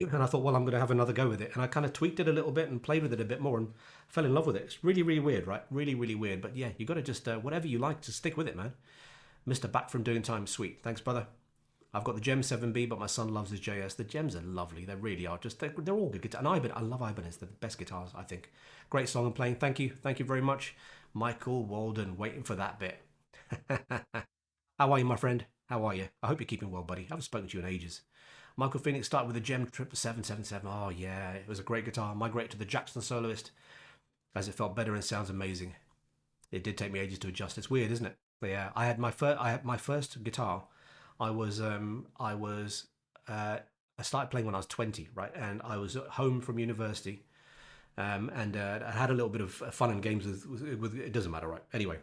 B: And I thought, well, I'm going to have another go with it. And I kind of tweaked it a little bit and played with it a bit more and fell in love with it. It's really, really weird, right? Really, really weird. But yeah, you got to just, whatever you like, just stick with it, man. Mr. Back from Doing Time, sweet. Thanks, brother. I've got the Gem 7B, but my son loves his JS. The Gems are lovely. They really are. Just they're all good guitars. And I love Ibanez. They're the best guitars, I think. Great song and playing. Thank you. Thank you very much. Michael Walden, waiting for that bit. How are you, my friend? How are you? I hope you're keeping well, buddy. I haven't spoken to you in ages. Michael Phoenix started with the Gem 777. Oh, yeah, it was a great guitar. Migrated to the Jackson Soloist as it felt better and sounds amazing. It did take me ages to adjust. It's weird, isn't it? But yeah, I had my first guitar. I started playing when I was 20, right? And I was at home from university, and I had a little bit of fun and games with it doesn't matter, right? Anyway,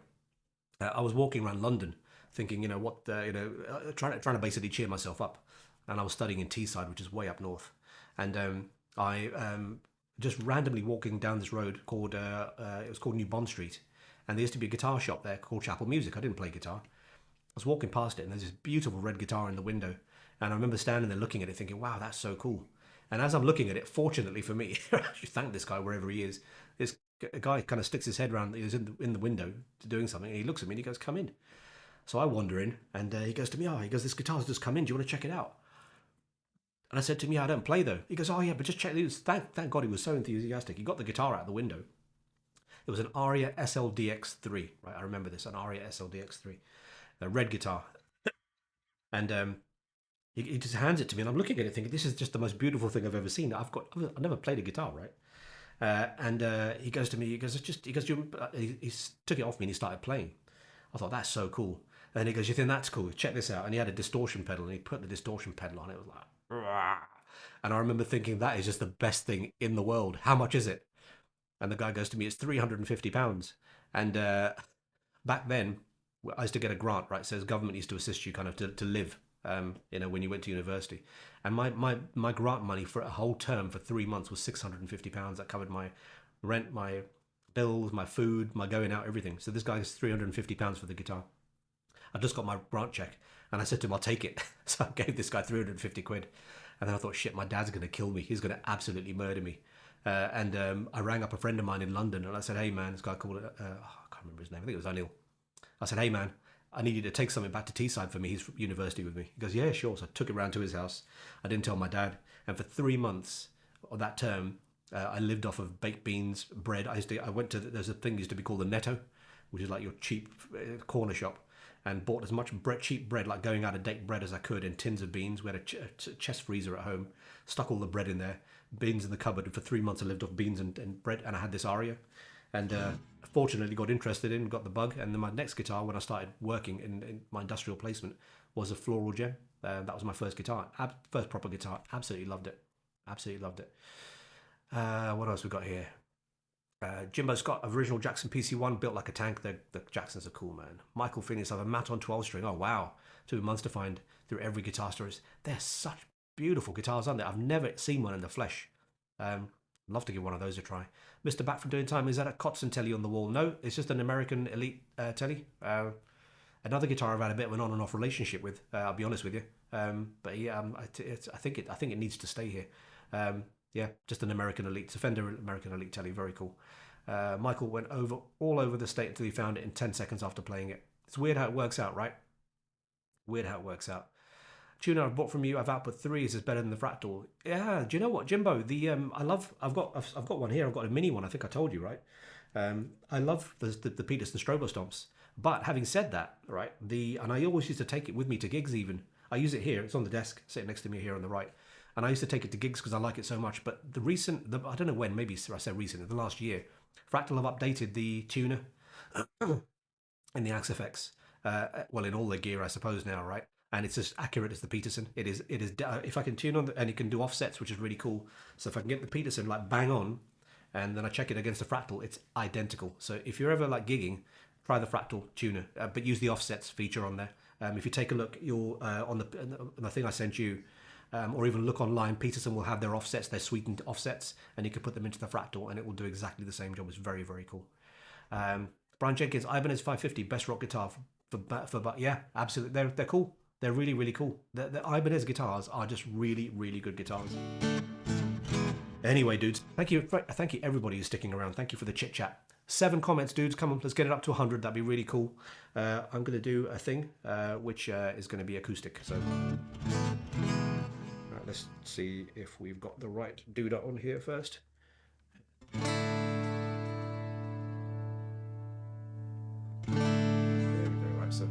B: I was walking around London, thinking, trying to basically cheer myself up. And I was studying in Teesside, which is way up north. And I just randomly walking down this road called it was called New Bond Street, and there used to be a guitar shop there called Chapel Music. I didn't play guitar. I was walking past it, and there's this beautiful red guitar in the window. And I remember standing there looking at it, thinking, "Wow, that's so cool." And as I'm looking at it, fortunately for me, I should thank this guy wherever he is. This guy kind of sticks his head around. He's in the window doing something, and he looks at me and he goes, "Come in." So I wander in, and he goes to me, "Oh," he goes, "this guitar's just come in. Do you want to check it out?" And I said to him, "Yeah, I don't play though." He goes, "Oh yeah, but just check." Thank God he was so enthusiastic. He got the guitar out the window. It was an Aria SLDX3, right? I remember this, an Aria SLDX3, a red guitar. And he just hands it to me, and I'm looking at it thinking, this is just the most beautiful thing I've ever seen. I've never played a guitar, right? And he goes to me, he took it off me and he started playing. I thought, that's so cool. And he goes, "You think that's cool? Check this out." And he had a distortion pedal, and he put the distortion pedal on. It was like, "Rah." And I remember thinking, that is just the best thing in the world. How much is it? And the guy goes to me, "It's £350. And back then, I used to get a grant, right? So the government used to assist you kind of to live, when you went to university. And my grant money for a whole term for 3 months was £650. That covered my rent, my bills, my food, my going out, everything. So this guy is £350 for the guitar. I just got my grant check, and I said to him, "I'll take it." So I gave this guy 350 quid. And then I thought, shit, my dad's going to kill me. He's going to absolutely murder me. And I rang up a friend of mine in London, and I said, "Hey, man," this guy called I can't remember his name. I think it was Anil. I said, "Hey, man, I need you to take something back to Teesside for me. He's from university with me." He goes, "Yeah, sure." So I took it round to his house. I didn't tell my dad. And for 3 months of that term, I lived off of baked beans, bread. There's a thing used to be called the Netto, which is like your cheap corner shop, and bought as much cheap bread, like going out of date bread, as I could, in tins of beans. We had a chest freezer at home, stuck all the bread in there, beans in the cupboard. And for 3 months I lived off beans and bread, and I had this Aria. And fortunately got interested in, got the bug. And then my next guitar, when I started working in my industrial placement, was a Floral Gem. That was my first guitar, first proper guitar. Absolutely loved it. Absolutely loved it. What else we got here? Jimbo Scott, original Jackson PC1, built like a tank. The Jacksons are cool, man. Michael Phoenix, I have a Maton 12 string. Oh, wow. 2 months to find through every guitar store. They're such beautiful guitars, aren't they? I've never seen one in the flesh. Love to give one of those a try. Mr. Back from Doing Time, is that a Kotzen telly on the wall? No, it's just an American Elite telly. Another guitar I've had a bit of an on and off relationship with. I'll be honest with you. But yeah, I think it needs to stay here. Yeah, just an American Elite. It's a Fender American Elite telly. Very cool. Michael went all over the state until he found it in 10 seconds after playing it. It's weird how it works out, right? Weird how it works out. Tuner I've bought from you, I've output 3. Is this better than the Fractal? Yeah. Do you know what, Jimbo? I've got one here. I've got a mini one. I think I told you, right? I love the Peterson Strobo Stomps. But having said that, right? And I always used to take it with me to gigs. Even I use it here. It's on the desk, sitting next to me here on the right. And I used to take it to gigs because I like it so much. But I don't know when. Maybe I said recent. The last year, Fractal have updated the tuner in the Axe-FX. Well, in all the gear, I suppose now, right? And it's as accurate as the Peterson. It is. If I can tune on, and it can do offsets, which is really cool. So if I can get the Peterson like bang on, and then I check it against the Fractal, it's identical. So if you're ever like gigging, try the Fractal tuner, but use the offsets feature on there. If you take a look, you'll on the thing I sent you, or even look online, Peterson will have their offsets, their sweetened offsets, and you can put them into the Fractal, and it will do exactly the same job. It's very, very cool. Brian Jenkins, Ibanez 550, best rock guitar for yeah, absolutely. They're cool. They're really, really cool. The Ibanez guitars are just really, really good guitars. Anyway, dudes, thank you everybody who's sticking around. Thank you for the chit chat. 7 comments, dudes. Come on, let's get it up to 100. That'd be really cool. I'm going to do a thing which is going to be acoustic. So, right, let's see if we've got the right dude on here first. There we go. Right, so.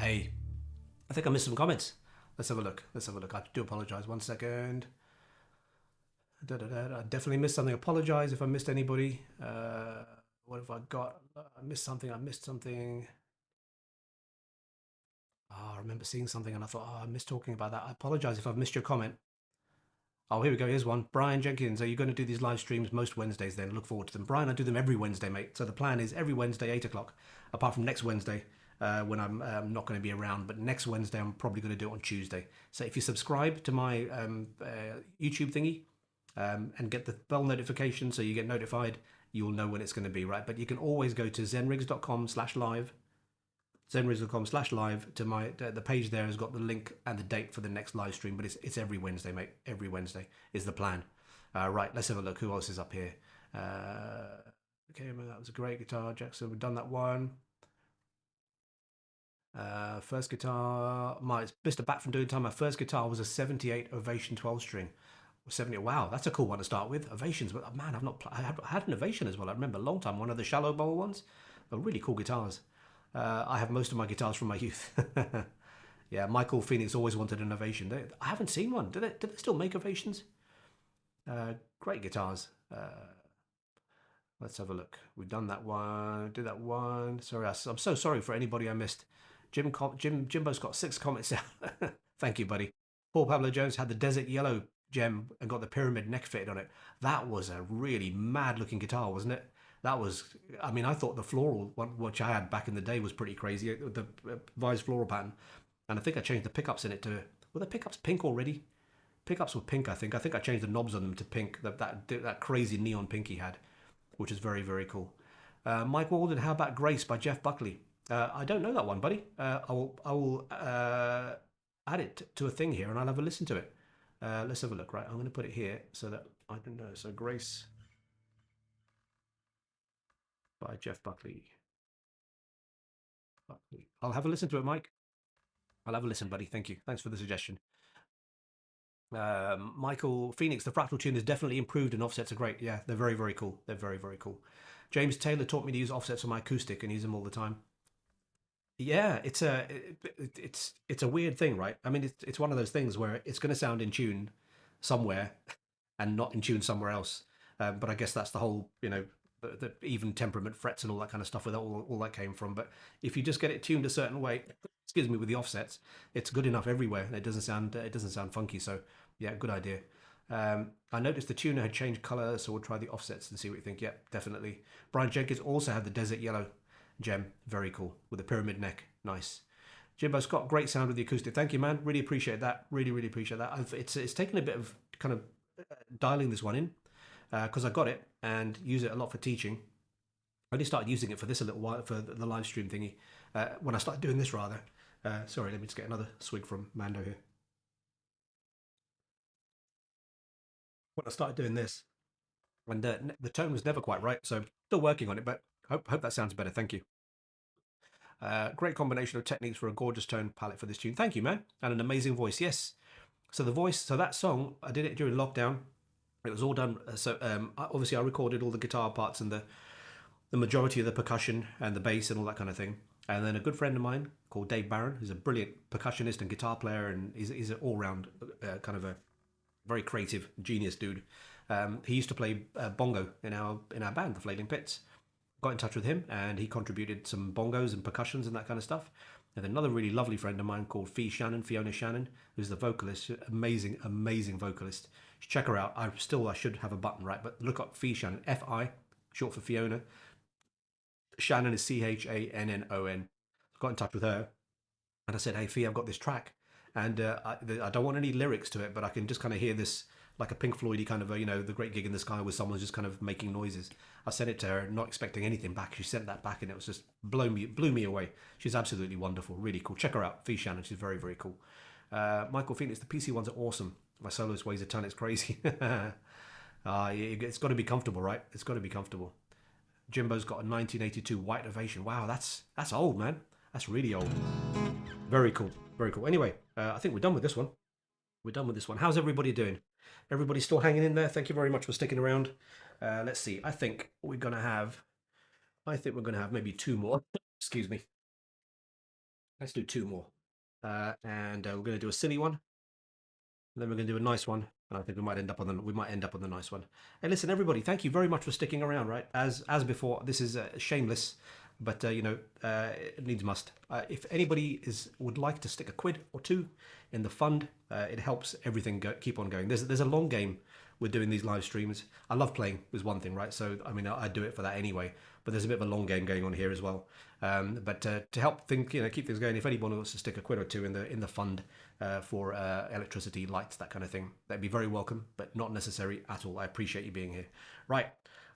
B: Hey, I think I missed some comments. Let's have a look. Let's have a look. I do apologise. 1 second. I definitely missed something. Apologise if I missed anybody. What have I got? I missed something. I missed something. Oh, I remember seeing something and I thought, oh, I missed talking about that. I apologise if I've missed your comment. Oh, here we go. Here's one. Brian Jenkins, are you going to do these live streams most Wednesdays then? Look forward to them. Brian, I do them every Wednesday, mate. So the plan is every Wednesday, 8 o'clock, apart from next Wednesday when I'm not going to be around. But next Wednesday, I'm probably going to do it on Tuesday. So if you subscribe to my YouTube thingy and get the bell notification so you get notified, you'll know when it's going to be, right? But you can always go to zenrigs.com/live. zenrigs.com/live to my the page there has got the link and the date for the next live stream, but it's every Wednesday, mate. Every Wednesday is the plan. Right, let's have a look. Who else is up here? Okay, that was a great guitar, Jackson. We've done that one. First guitar, Mr. Bat from Doing Time. My first guitar was a 78 Ovation 12 string. 70. Wow, that's a cool one to start with. Ovations, but man, I had an Ovation as well. I remember a long time. One of the shallow bowl ones. They're really cool guitars. I have most of my guitars from my youth. Yeah, Michael Phoenix always wanted an Ovation. I haven't seen one. Do they still make Ovations? Great guitars. Let's have a look. We've done that one. Did that one. Sorry, I'm so sorry for anybody I missed. Jimbo's got 6 comments out. Thank you, buddy. Paul Pablo Jones had the Desert Yellow gem and got the pyramid neck fitted on it. That was a really mad looking guitar, wasn't it? That was, I mean, I thought the floral one, which I had back in the day, was pretty crazy. The Vise floral pattern. And I think I changed the pickups in it to, were the pickups pink already? Pickups were pink, I think. I think I changed the knobs on them to pink, that crazy neon pink he had, which is very, very cool. Mike Walden, how about Grace by Jeff Buckley? I don't know that one, buddy. I will add it to a thing here and I'll have a listen to it. Let's have a look, right? I'm going to put it here so that I don't know. So Grace by Jeff Buckley. I'll have a listen to it, Mike. I'll have a listen, buddy. Thank you. Thanks for the suggestion. Michael Phoenix, the Fractal tune is definitely improved and offsets are great. Yeah, they're very, very cool. They're very, very cool. James Taylor taught me to use offsets on my acoustic and use them all the time. Yeah, it's a weird thing, right? I mean, it's one of those things where it's going to sound in tune somewhere and not in tune somewhere else. But I guess that's the whole, the even temperament frets and all that kind of stuff where all that came from. But if you just get it tuned a certain way, excuse me, with the offsets, it's good enough everywhere and it doesn't sound funky. So yeah, good idea. I noticed the tuner had changed color, so we'll try the offsets and see what you think. Yeah, definitely. Brian Jenkins also had the Desert Yellow gem, very cool, with a pyramid neck. Nice. Jimbo Scott, great sound with the acoustic. Thank you, man. Really appreciate that. Really, really appreciate that. It's taken a bit of kind of dialing this one in because I got it and use it a lot for teaching. I only started using it for this a little while, for the live stream thingy. When I started doing this, rather. Sorry, let me just get another swig from Mando here. When I started doing this, and the tone was never quite right, so still working on it, but hope that sounds better. Thank you. Great combination of techniques for a gorgeous tone palette for this tune. Thank you, man. And an amazing voice. Yes. So the voice, so that song, I did it during lockdown. It was all done. So obviously I recorded all the guitar parts and the majority of the percussion and the bass and all that kind of thing. And then a good friend of mine called Dave Barron, who's a brilliant percussionist and guitar player, and he's an all-round kind of a very creative genius dude. He used to play bongo in our band, the Flaming Pits. Got in touch with him and he contributed some bongos and percussions and that kind of stuff. And another really lovely friend of mine called Fiona Shannon, who's the vocalist, amazing vocalist. Check her out. I should have a button, right? But look up Fi Shannon, Fi, short for Fiona. Shannon is Channon. Got in touch with her and I said, hey Fi, I've got this track and I don't want any lyrics to it, but I can just kind of hear this like a Pink Floydy kind of the Great Gig in the Sky where someone's just kind of making noises. I sent it to her, not expecting anything back. She sent that back and it was just blew me away. She's absolutely wonderful, really cool. Check her out, Fi Shannon. She's very, very cool. Michael Phoenix, the PC ones are awesome. My soloist weighs a ton. It's crazy. It's got to be comfortable, right? It's got to be comfortable. Jimbo's got a 1982 white Ovation. Wow, that's old, man. That's really old. Very cool, very cool. Anyway, I think we're done with this one. We're done with this one. How's everybody doing? Everybody still hanging in there? Thank you very much for sticking around. Let's see. I think we're gonna have maybe 2 more. Excuse me. Let's do 2 more. And we're going to do a silly one. And then we're going to do a nice one, and I think we might end up on the nice one. And listen, everybody, thank you very much for sticking around. Right, as before, this is shameless, but it needs must. If anybody would like to stick a quid or two in the fund, it helps everything keep on going. There's a long game with doing these live streams. I love playing is one thing, right? So I mean, I do it for that anyway. But there's a bit of a long game going on here as well. But to help keep things going, if anyone wants to stick a quid or two in the fund for electricity, lights, that kind of thing, that'd be very welcome, but not necessary at all. I appreciate you being here. Right,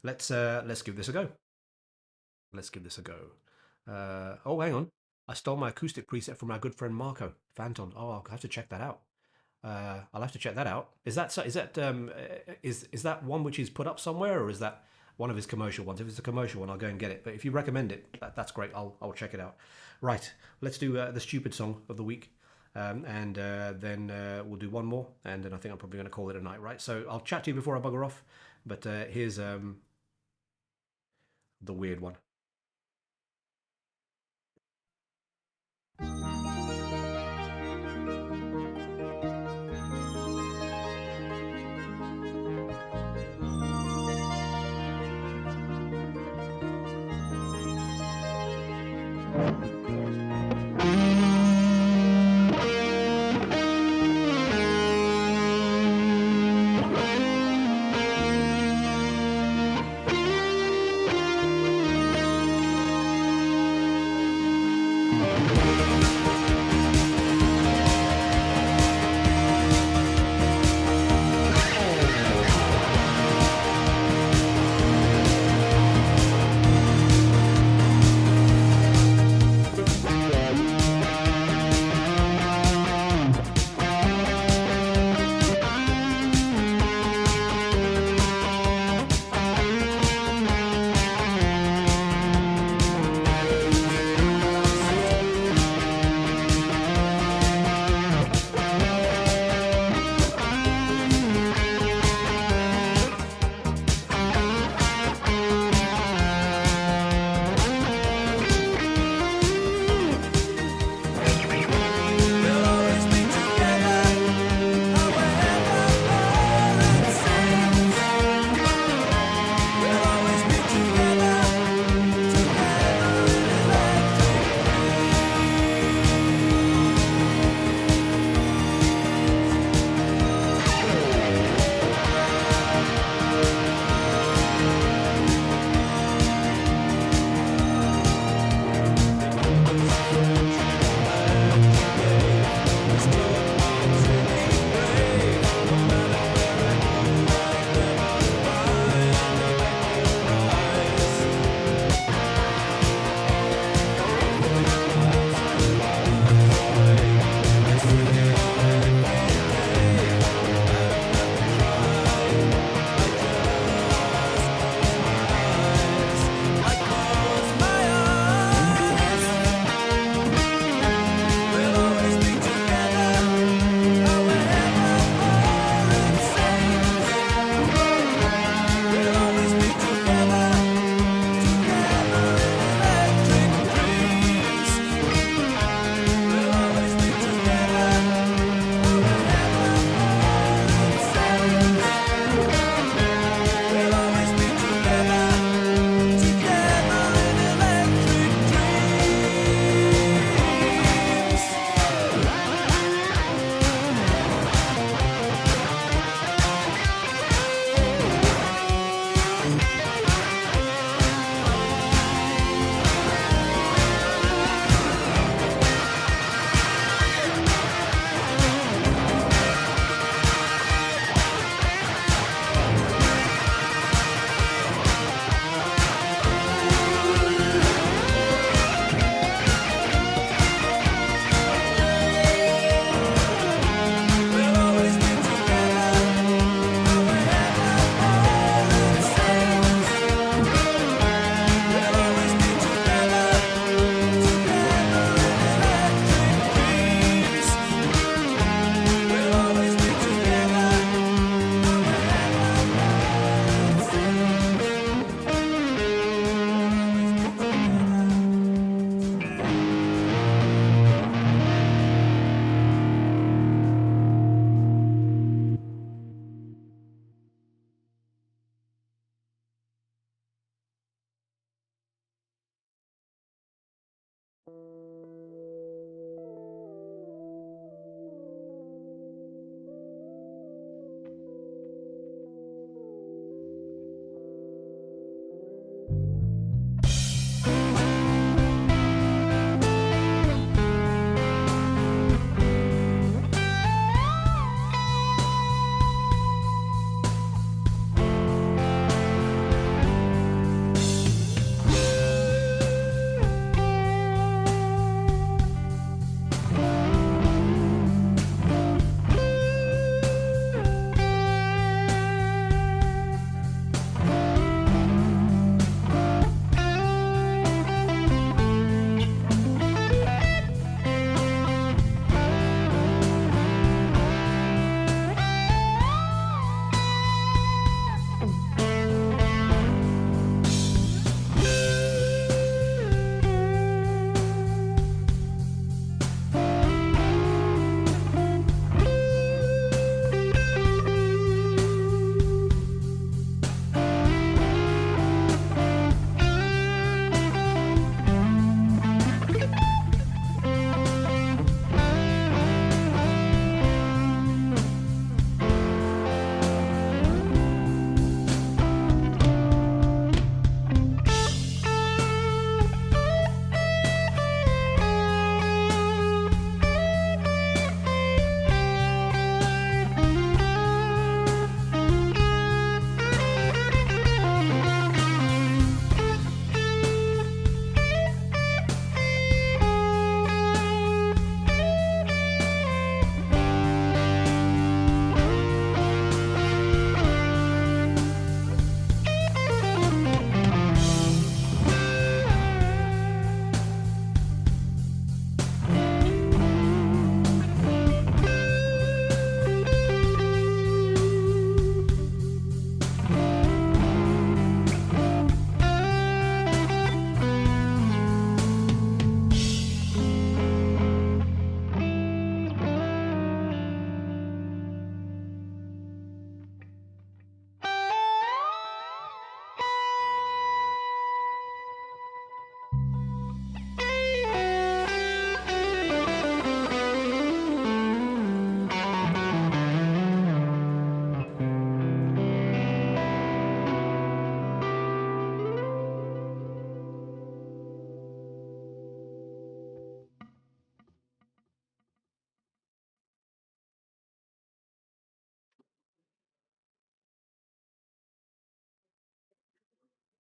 B: let's give this a go. Let's give this a go. Oh, hang on. I stole my acoustic preset from our good friend Marco Phantom. Oh, I'll have to check that out. I'll have to check that out. Is that one which he's put up somewhere, or is that one of his commercial ones? If it's a commercial one, I'll go and get it. But if you recommend it, that's great. I'll check it out. Right, let's do the stupid song of the week, and then we'll do one more, and then I think I'm probably going to call it a night. Right. So I'll chat to you before I bugger off. But here's the weird one.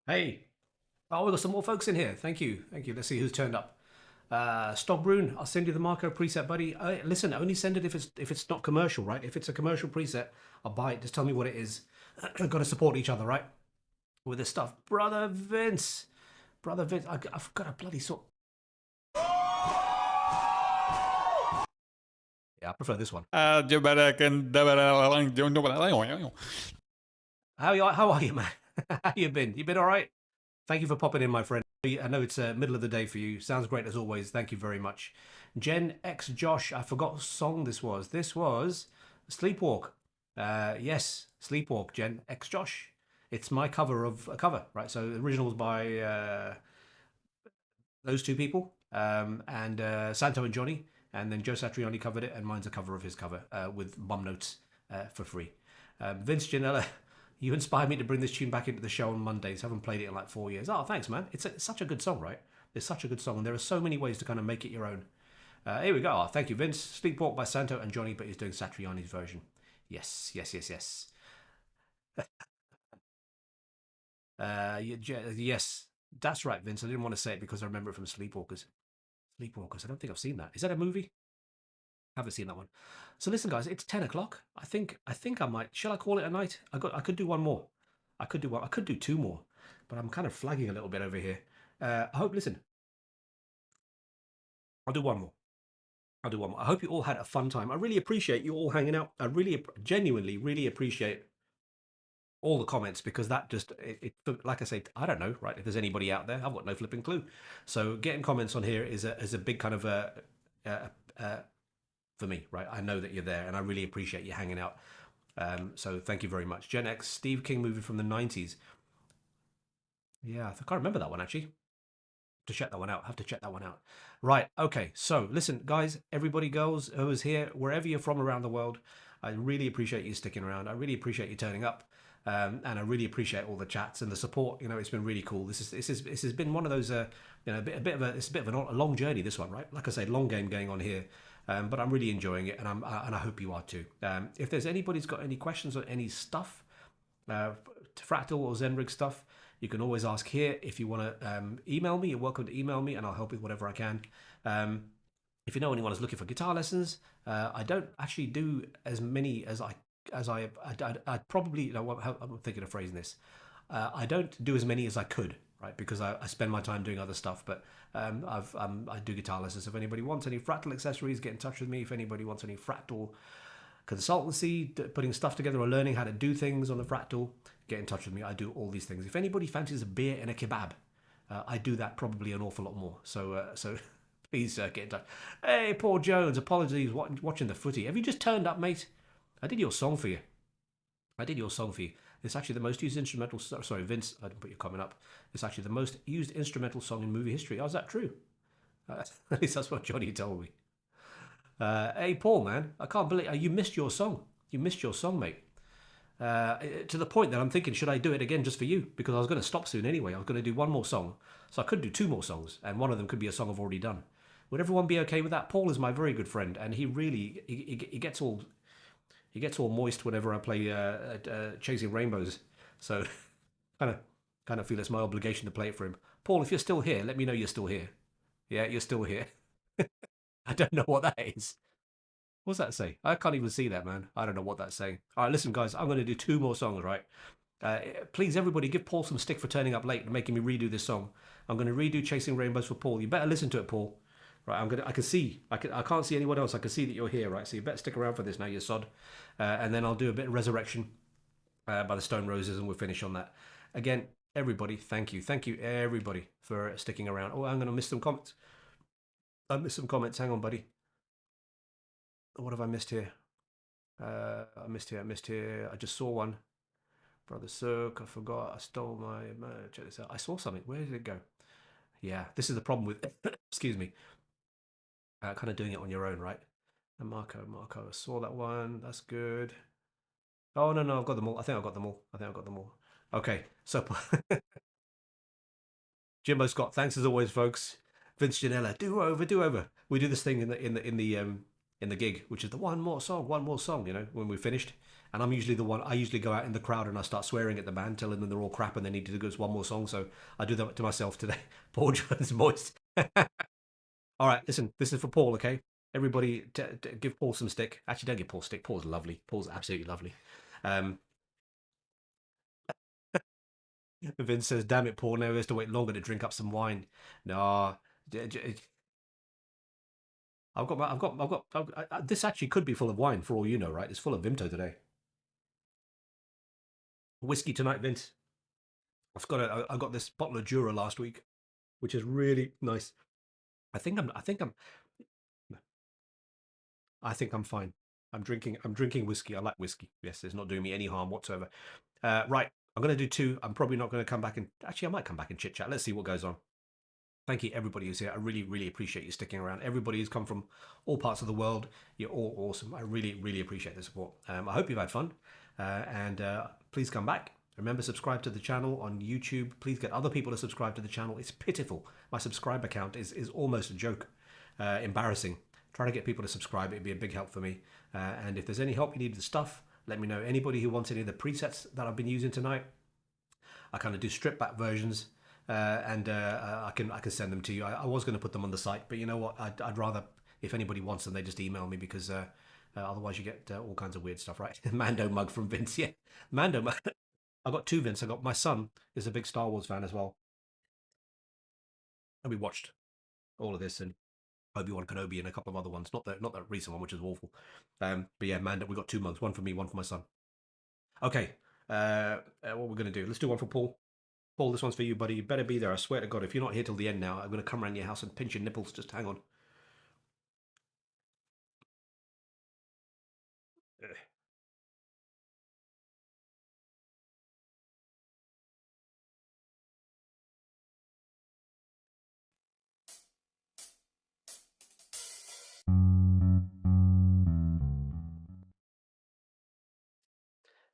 B: Hey. Oh, we've got some more folks in here. Thank you. Thank you. Let's see who's turned up. Stockbrune, I'll send you the Marco preset, buddy. Listen, only send it if it's not commercial, right? If it's a commercial preset, I'll buy it. Just tell me what it is. I've got to support each other, right? With this stuff. Brother Vince. I've got a bloody sort. Yeah, I prefer this one. How are you, man? How you been? You been all right? Thank you for popping in, my friend. I know it's middle of the day for you. Sounds great as always. Thank you very much. Gen X Josh, I forgot what song this was. This was Sleepwalk. Yes, Sleepwalk, Gen X Josh. It's my cover of a cover, right? So the original was by those two people, and Santo and Johnny, and then Joe Satriani covered it, and mine's a cover of his cover with bum notes for free. Vince Janella, you inspired me to bring this tune back into the show on Mondays. Haven't played it in like 4 years. Oh, thanks, man. It's such a good song, right? It's such a good song, and there are so many ways to kind of make it your own. Here we go. Oh, thank you, Vince. Sleepwalk by Santo and Johnny, but he's doing Satriani's version. Yes. Yes, that's right, Vince. I didn't want to say it because I remember it from Sleepwalkers. Sleepwalkers. I don't think I've seen that. Is that a movie? Haven't seen that one. So listen, guys, it's 10 o'clock. I think I might. Shall I call it a night? I could do one more. I could do two more, but I'm kind of flagging a little bit over here. I hope. Listen, I'll do one more. I hope you all had a fun time. I really appreciate you all hanging out. I really, genuinely, really appreciate all the comments, because that just like I say, I don't know, right? If there's anybody out there, I've got no flipping clue. So getting comments on here is a big kind of for me, right? I know that you're there, and I really appreciate you hanging out. So thank you very much. Gen X, Steve King movie from the 90s. Yeah, I can't remember that one actually. To check that one out. Have to check that one out. Right. Okay. So listen, guys, everybody, girls who is here, wherever you're from around the world, I really appreciate you sticking around. I really appreciate you turning up. And I really appreciate all the chats and the support. You know, it's been really cool. This has been one of those, a bit of a long journey. This one, right? Like I say, long game going on here, but I'm really enjoying it, and I hope you are too. If there's anybody's got any questions or any stuff, Fractal or ZenRigs stuff, you can always ask here. If you want to email me, you're welcome to email me, and I'll help with whatever I can. If you know anyone who's looking for guitar lessons, I don't actually do as many as I probably, you know, I'm thinking of phrasing this. I don't do as many as I could, right? Because I spend my time doing other stuff. But I do guitar lessons. If anybody wants any Fractal accessories, get in touch with me. If anybody wants any Fractal consultancy, putting stuff together or learning how to do things on the Fractal, get in touch with me. I do all these things. If anybody fancies a beer and a kebab, I do that probably an awful lot more. So please get in touch. Hey, Paul Jones, apologies watching the footy. Have you just turned up, mate? I did your song for you. It's actually the most used instrumental. Sorry, Vince, I didn't put your comment up. It's actually the most used instrumental song in movie history. Oh, is that true? At least that's what Johnny told me. Hey, Paul, man, I can't believe you missed your song. You missed your song, mate. To the point that I'm thinking, should I do it again just for you? Because I was going to stop soon anyway. I was going to do one more song. So I could do two more songs, and one of them could be a song I've already done. Would everyone be okay with that? Paul is my very good friend, and he really he gets all moist whenever I play Chasing Rainbows. So kind of feel it's my obligation to play it for him. Paul, if you're still here, let me know you're still here. Yeah, you're still here. I don't know what that is. What's that say? I can't even see that, man. I don't know what that's saying. All right, listen, guys, I'm going to do two more songs, right? Please, everybody, give Paul some stick for turning up late and making me redo this song. I'm going to redo Chasing Rainbows for Paul. You better listen to it, Paul. Right, I can't see anyone else. I can see that you're here, right? So you better stick around for this now, you sod. And then I'll do a bit of Resurrection by the Stone Roses, and we'll finish on that. Again, everybody, thank you. Thank you, everybody, for sticking around. Oh, I'm going to miss some comments. I missed some comments. Hang on, buddy. What have I missed here? I missed here. I just saw one. Brother Sukh, I forgot. I stole my... check this out. I saw something. Where did it go? Yeah, this is the problem with... excuse me. Kind of doing it on your own, right? And Marco, I saw that one. That's good. Oh, no, I've got them all. I think I've got them all. Okay, so... Jimbo Scott, thanks as always, folks. Vince Janella, do over. We do this thing in the in the gig, which is the one more song, you know, when we finished. And I'm usually the one, I usually go out in the crowd and I start swearing at the band, telling them they're all crap and they need to do this one more song. So I do that to myself today. Paul Jones moist. All right, listen, this is for Paul, okay? Everybody, give Paul some stick. Actually, don't give Paul stick. Paul's lovely. Paul's absolutely lovely. Vince says, "Damn it, Paul! Now he has to wait longer to drink up some wine." No, this actually could be full of wine for all you know, right? It's full of Vimto today. Whiskey tonight, Vince. I got this bottle of Jura last week, which is really nice. I think I'm fine. I'm drinking whiskey. I like whiskey. Yes, it's not doing me any harm whatsoever. Right, I'm going to do 2. I'm probably not going to come back and actually I might come back and chit chat. Let's see what goes on. Thank you, everybody who's here. I really, really appreciate you sticking around. Everybody who's come from all parts of the world, you're all awesome. I really, really appreciate the support. I hope you've had fun, and please come back. Remember, subscribe to the channel on YouTube. Please get other people to subscribe to the channel. It's pitiful. My subscriber count is almost a joke. Embarrassing. Try to get people to subscribe. It'd be a big help for me. And if there's any help you need with the stuff, let me know. Anybody who wants any of the presets that I've been using tonight, I kind of do stripped back versions, and I can send them to you. I was going to put them on the site, but you know what? I'd rather, if anybody wants them, they just email me, because otherwise you get all kinds of weird stuff, right? Mando mug from Vince, yeah. Mando mug. I got 2 Vince. I got my son is a big Star Wars fan as well, and we watched all of this and Obi-Wan Kenobi and a couple of other ones. Not the recent one, which is awful. But yeah, Mando. We got 2 mugs. One for me, one for my son. Okay. What we're gonna do? Let's do one for Paul. Paul, this one's for you, buddy. You better be there. I swear to God, if you're not here till the end now, I'm gonna come around your house and pinch your nipples. Just hang on.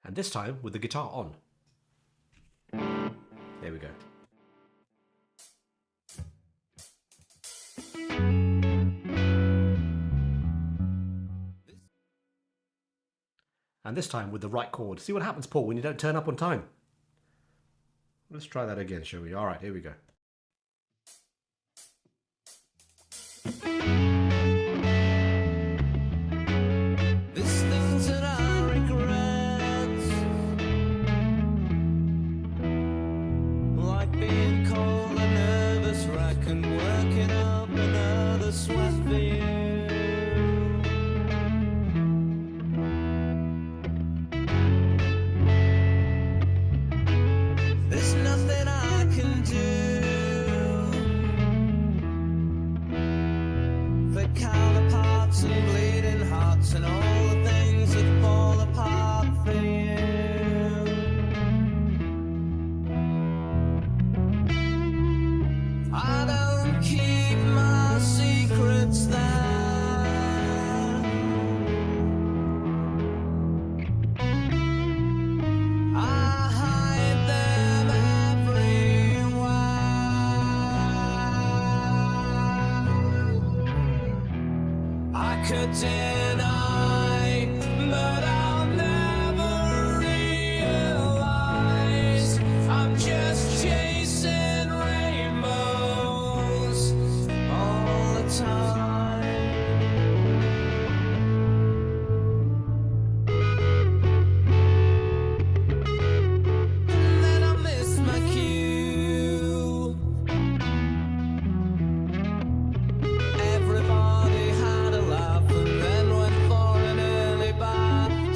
B: And this time with the guitar on. There we go. And this time with the right chord. See what happens, Paul, when you don't turn up on time. Let's try that again, shall we? All right, here we go.
C: Everybody had a laugh and then went for an early bath.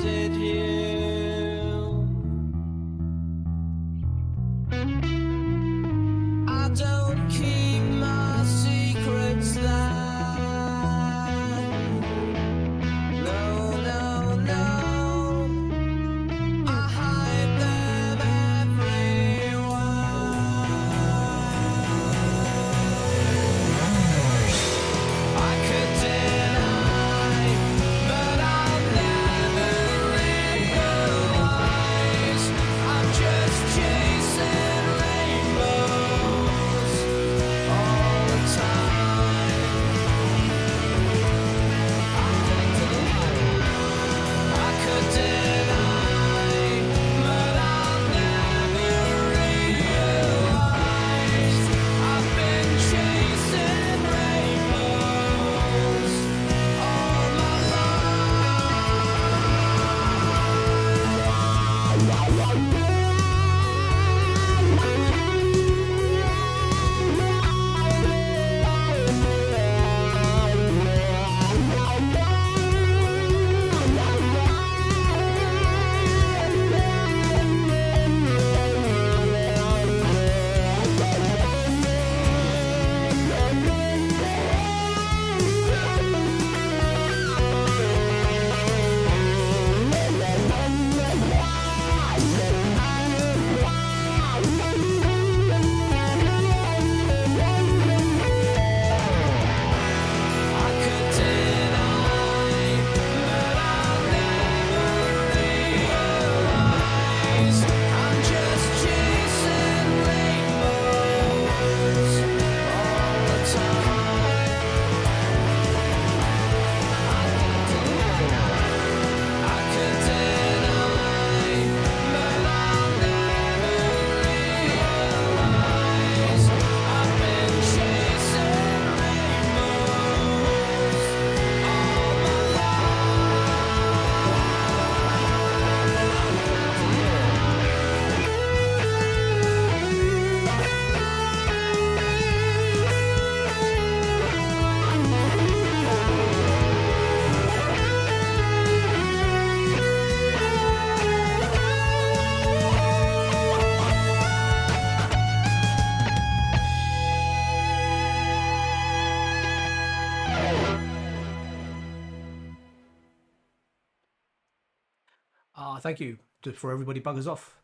B: Thank you for everybody buggers off.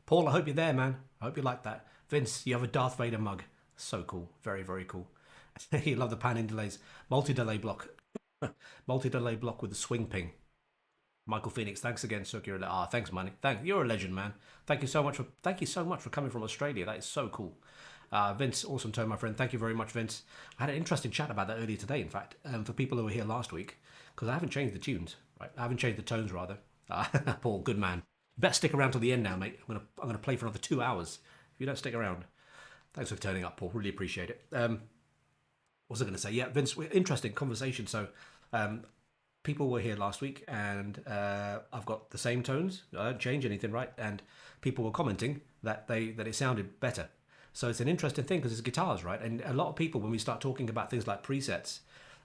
B: Paul, I hope you're there, man. I hope you like that. Vince, you have a Darth Vader mug. So cool. Very, very cool. You love the panning delays. Multi-delay block. Multi-delay block with the swing ping. Michael Phoenix, thanks again, Sukh. Thanks, man. You're a legend, man. Thank you so much for coming from Australia. That is so cool. Vince, awesome tone, my friend. Thank you very much, Vince. I had an interesting chat about that earlier today, in fact, for people who were here last week, because I haven't changed the tunes, right? I haven't changed the tones, rather. Paul, good man. You better stick around till the end now, mate. I'm gonna play for another 2 hours if you don't stick around. Thanks for turning up, Paul. Really appreciate it. What was I going to say? Yeah, Vince, interesting conversation. So, people were here last week, and I've got the same tones. I don't change anything, right? And people were commenting that it sounded better. So it's an interesting thing because it's guitars, right? And a lot of people, when we start talking about things like presets,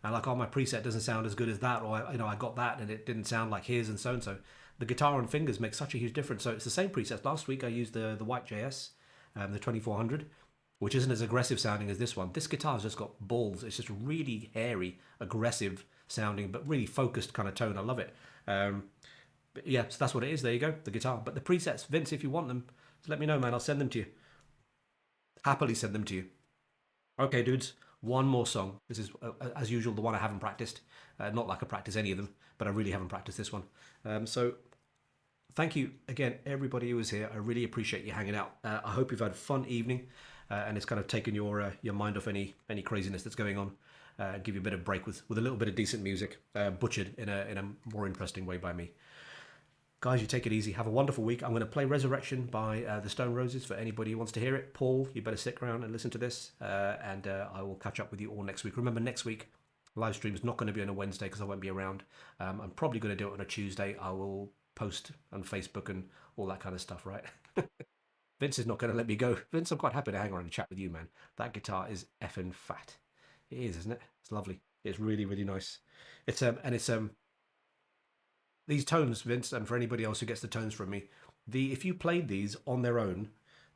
B: and like, oh, my preset doesn't sound as good as that, or I got that and it didn't sound like his, and so and so. The guitar and fingers make such a huge difference. So it's the same presets. Last week I used the White JS, the 2400, which isn't as aggressive sounding as this one. This guitar's just got balls. It's just really hairy, aggressive sounding, but really focused kind of tone. I love it. But yeah, so that's what it is. There you go, the guitar. But the presets, Vince, if you want them, just let me know, man. I'll send them to you. Happily send them to you. Okay, dudes, one more song. This is, as usual, the one I haven't practiced. Not like I practice any of them, but I really haven't practiced this one. So thank you again, everybody who was here. I really appreciate you hanging out. I hope you've had a fun evening, and it's kind of taken your mind off any craziness that's going on. Give you a bit of break with a little bit of decent music, butchered in a more interesting way by me. Guys, you take it easy. Have a wonderful week. I'm going to play Resurrection by the Stone Roses for anybody who wants to hear it. Paul, you better stick around and listen to this, and I will catch up with you all next week. Remember, next week, live stream is not going to be on a Wednesday because I won't be around. I'm probably going to do it on a Tuesday. I will post on Facebook and all that kind of stuff, right? Vince is not going to let me go. Vince, I'm quite happy to hang around and chat with you, man. That guitar is effing fat. It is, isn't it? It's lovely. It's really, really nice. It's these tones, Vince, and for anybody else who gets the tones from me, if you played these on their own,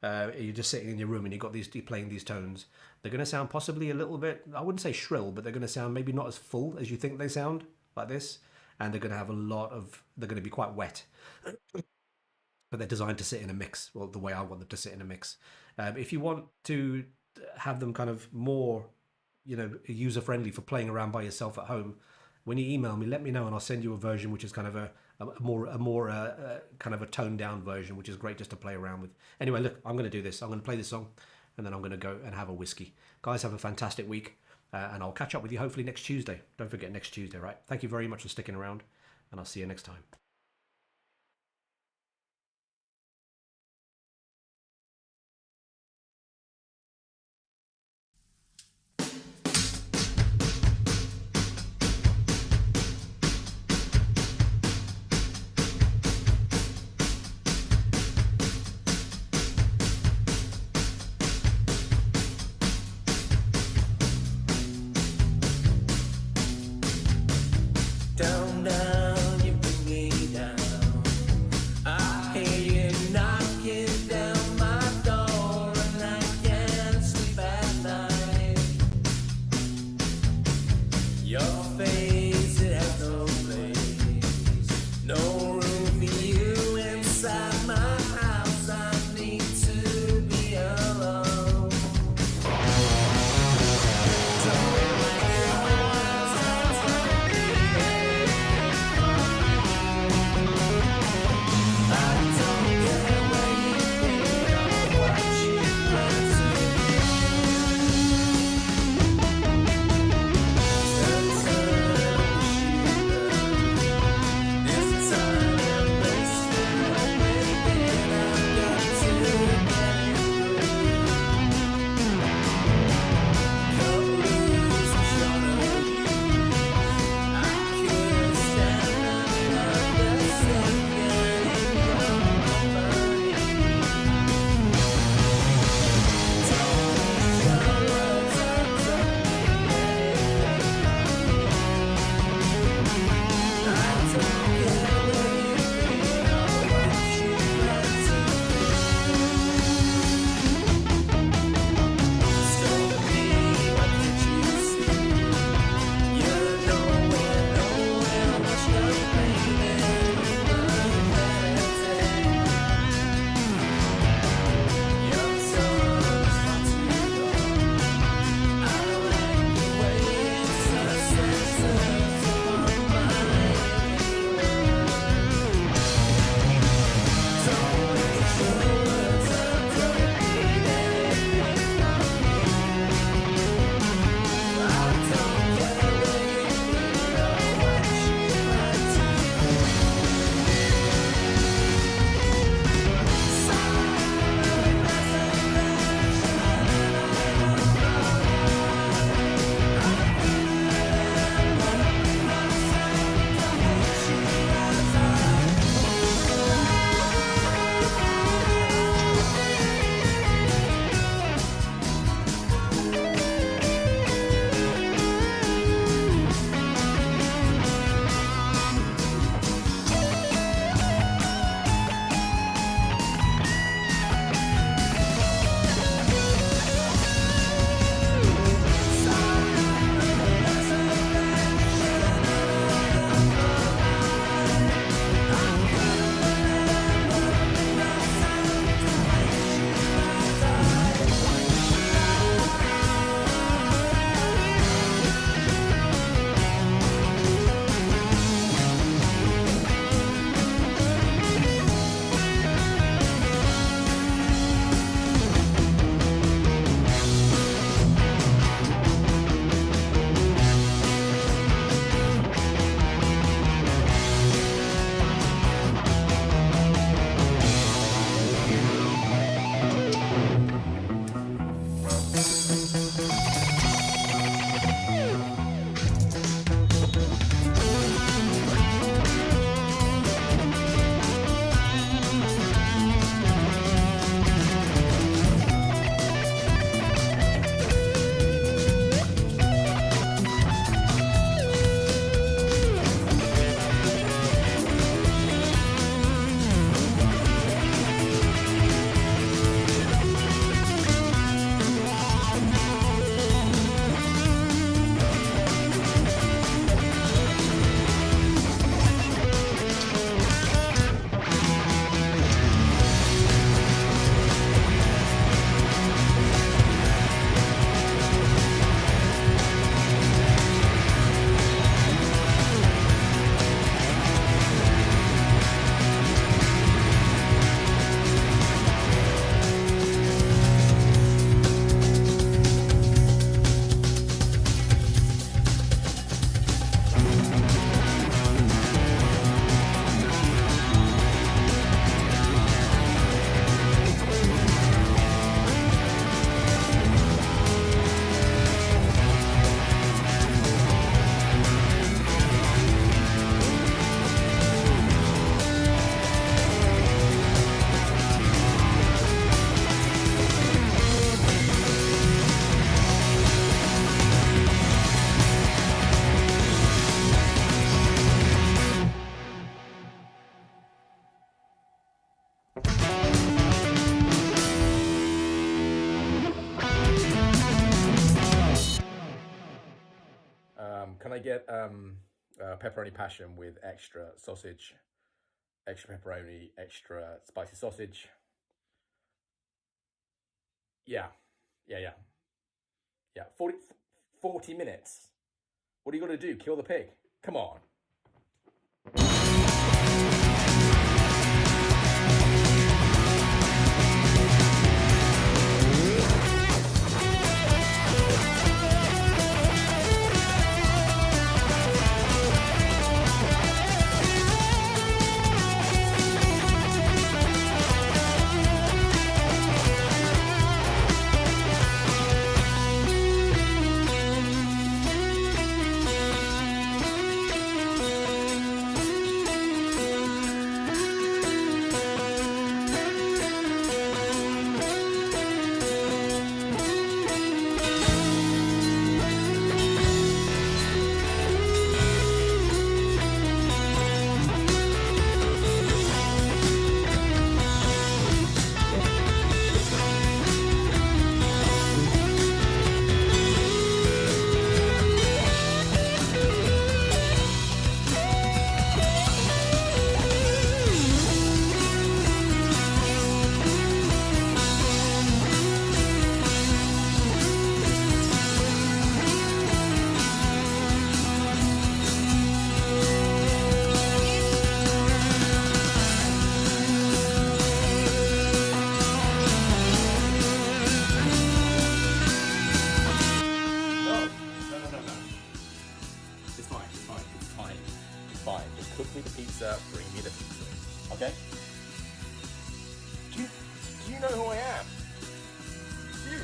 B: you're just sitting in your room and you're playing these tones, they're going to sound possibly a little bit, I wouldn't say shrill, but they're going to sound maybe not as full as you think they sound, like this, and they're going to have they're going to be quite wet. But they're designed to sit in a mix, well, the way I want them to sit in a mix. If you want to have them kind of more, user-friendly for playing around by yourself at home, when you email me, let me know, and I'll send you a version which is kind of a more kind of a toned down version, which is great just to play around with. Anyway, look, I'm going to do this. I'm going to play this song, and then I'm going to go and have a whiskey. Guys, have a fantastic week, and I'll catch up with you hopefully next Tuesday. Don't forget next Tuesday, right? Thank you very much for sticking around, and I'll see you next time.
C: Down, down, you bring me down. I hear you knocking down my door, and I can't sleep at night. Your face, it has no place, no room for you inside my house. I need to be alone. Don't make me
D: I get pepperoni passion with extra sausage, extra pepperoni, extra spicy sausage? Yeah. 40 minutes. What are you going to do? Kill the pig? Come on. Fine. Just cook me the pizza, bring me the pizza. Okay? Do you know who I am? Do you?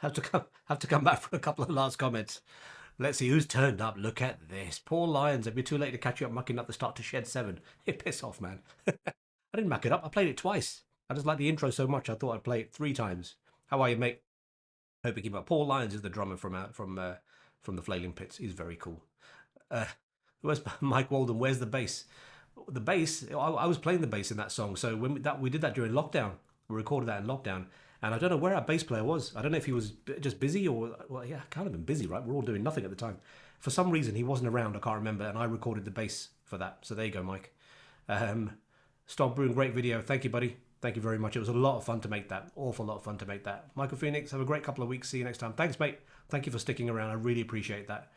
B: Have to come back for a couple of last comments. Let's see who's turned up. Look at this. Paul Lyons, it'd be too late to catch you up mucking up the start to Shed 7. Hey, piss off, man. I didn't muck it up. I played it twice. I just like the intro so much I thought I'd play it 3 times. How are you, mate? Hope you keep up. Paul Lyons is the drummer from the Flailing Pits. He's very cool. Where's Mike Walden? Where's the bass? The bass, I was playing the bass in that song. So when we did that during lockdown. We recorded that in lockdown. And I don't know where our bass player was. I don't know if he was just busy or, well, yeah, kind of been busy, right? We're all doing nothing at the time. For some reason, he wasn't around. I can't remember. And I recorded the bass for that. So there you go, Mike. Stop Brewing, great video. Thank you, buddy. Thank you very much. It was a lot of fun to make that. Awful lot of fun to make that. Michael Phoenix, have a great couple of weeks. See you next time. Thanks, mate. Thank you for sticking around. I really appreciate that.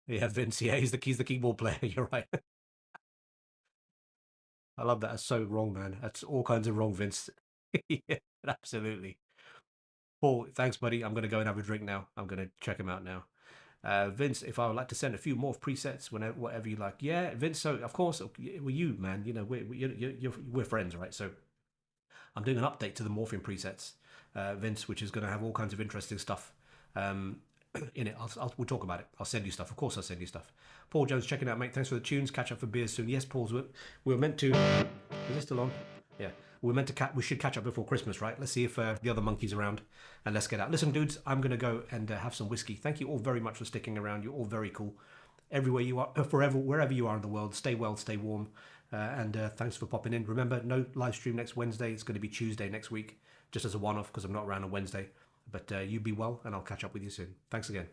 B: Yeah, Vince. Yeah, he's the keyboard player. You're right. I love that. That's so wrong, man. That's all kinds of wrong, Vince. Yeah, absolutely. Paul, thanks, buddy. I'm going to go and have a drink now. I'm going to check him out now. Vince, if I would like to send a few more presets, whatever you like. Yeah, Vince. So of course, well, you, man. You know, we're friends, right? So I'm doing an update to the morphing presets, Vince, which is going to have all kinds of interesting stuff in it. We'll talk about it. I'll send you stuff. Of course, I'll send you stuff. Paul Jones, checking out, mate. Thanks for the tunes. Catch up for beers soon. Yes, Paul's. We were meant to. Is this still on? Yeah. We're meant to we should catch up before Christmas, right? Let's see if the other monkey's around, and let's get out. Listen, dudes, I'm going to go and have some whiskey. Thank you all very much for sticking around. You're all very cool. Everywhere you are, wherever you are in the world, stay well, stay warm, and thanks for popping in. Remember, no live stream next Wednesday. It's going to be Tuesday next week, just as a one-off because I'm not around on Wednesday. But you be well, and I'll catch up with you soon. Thanks again.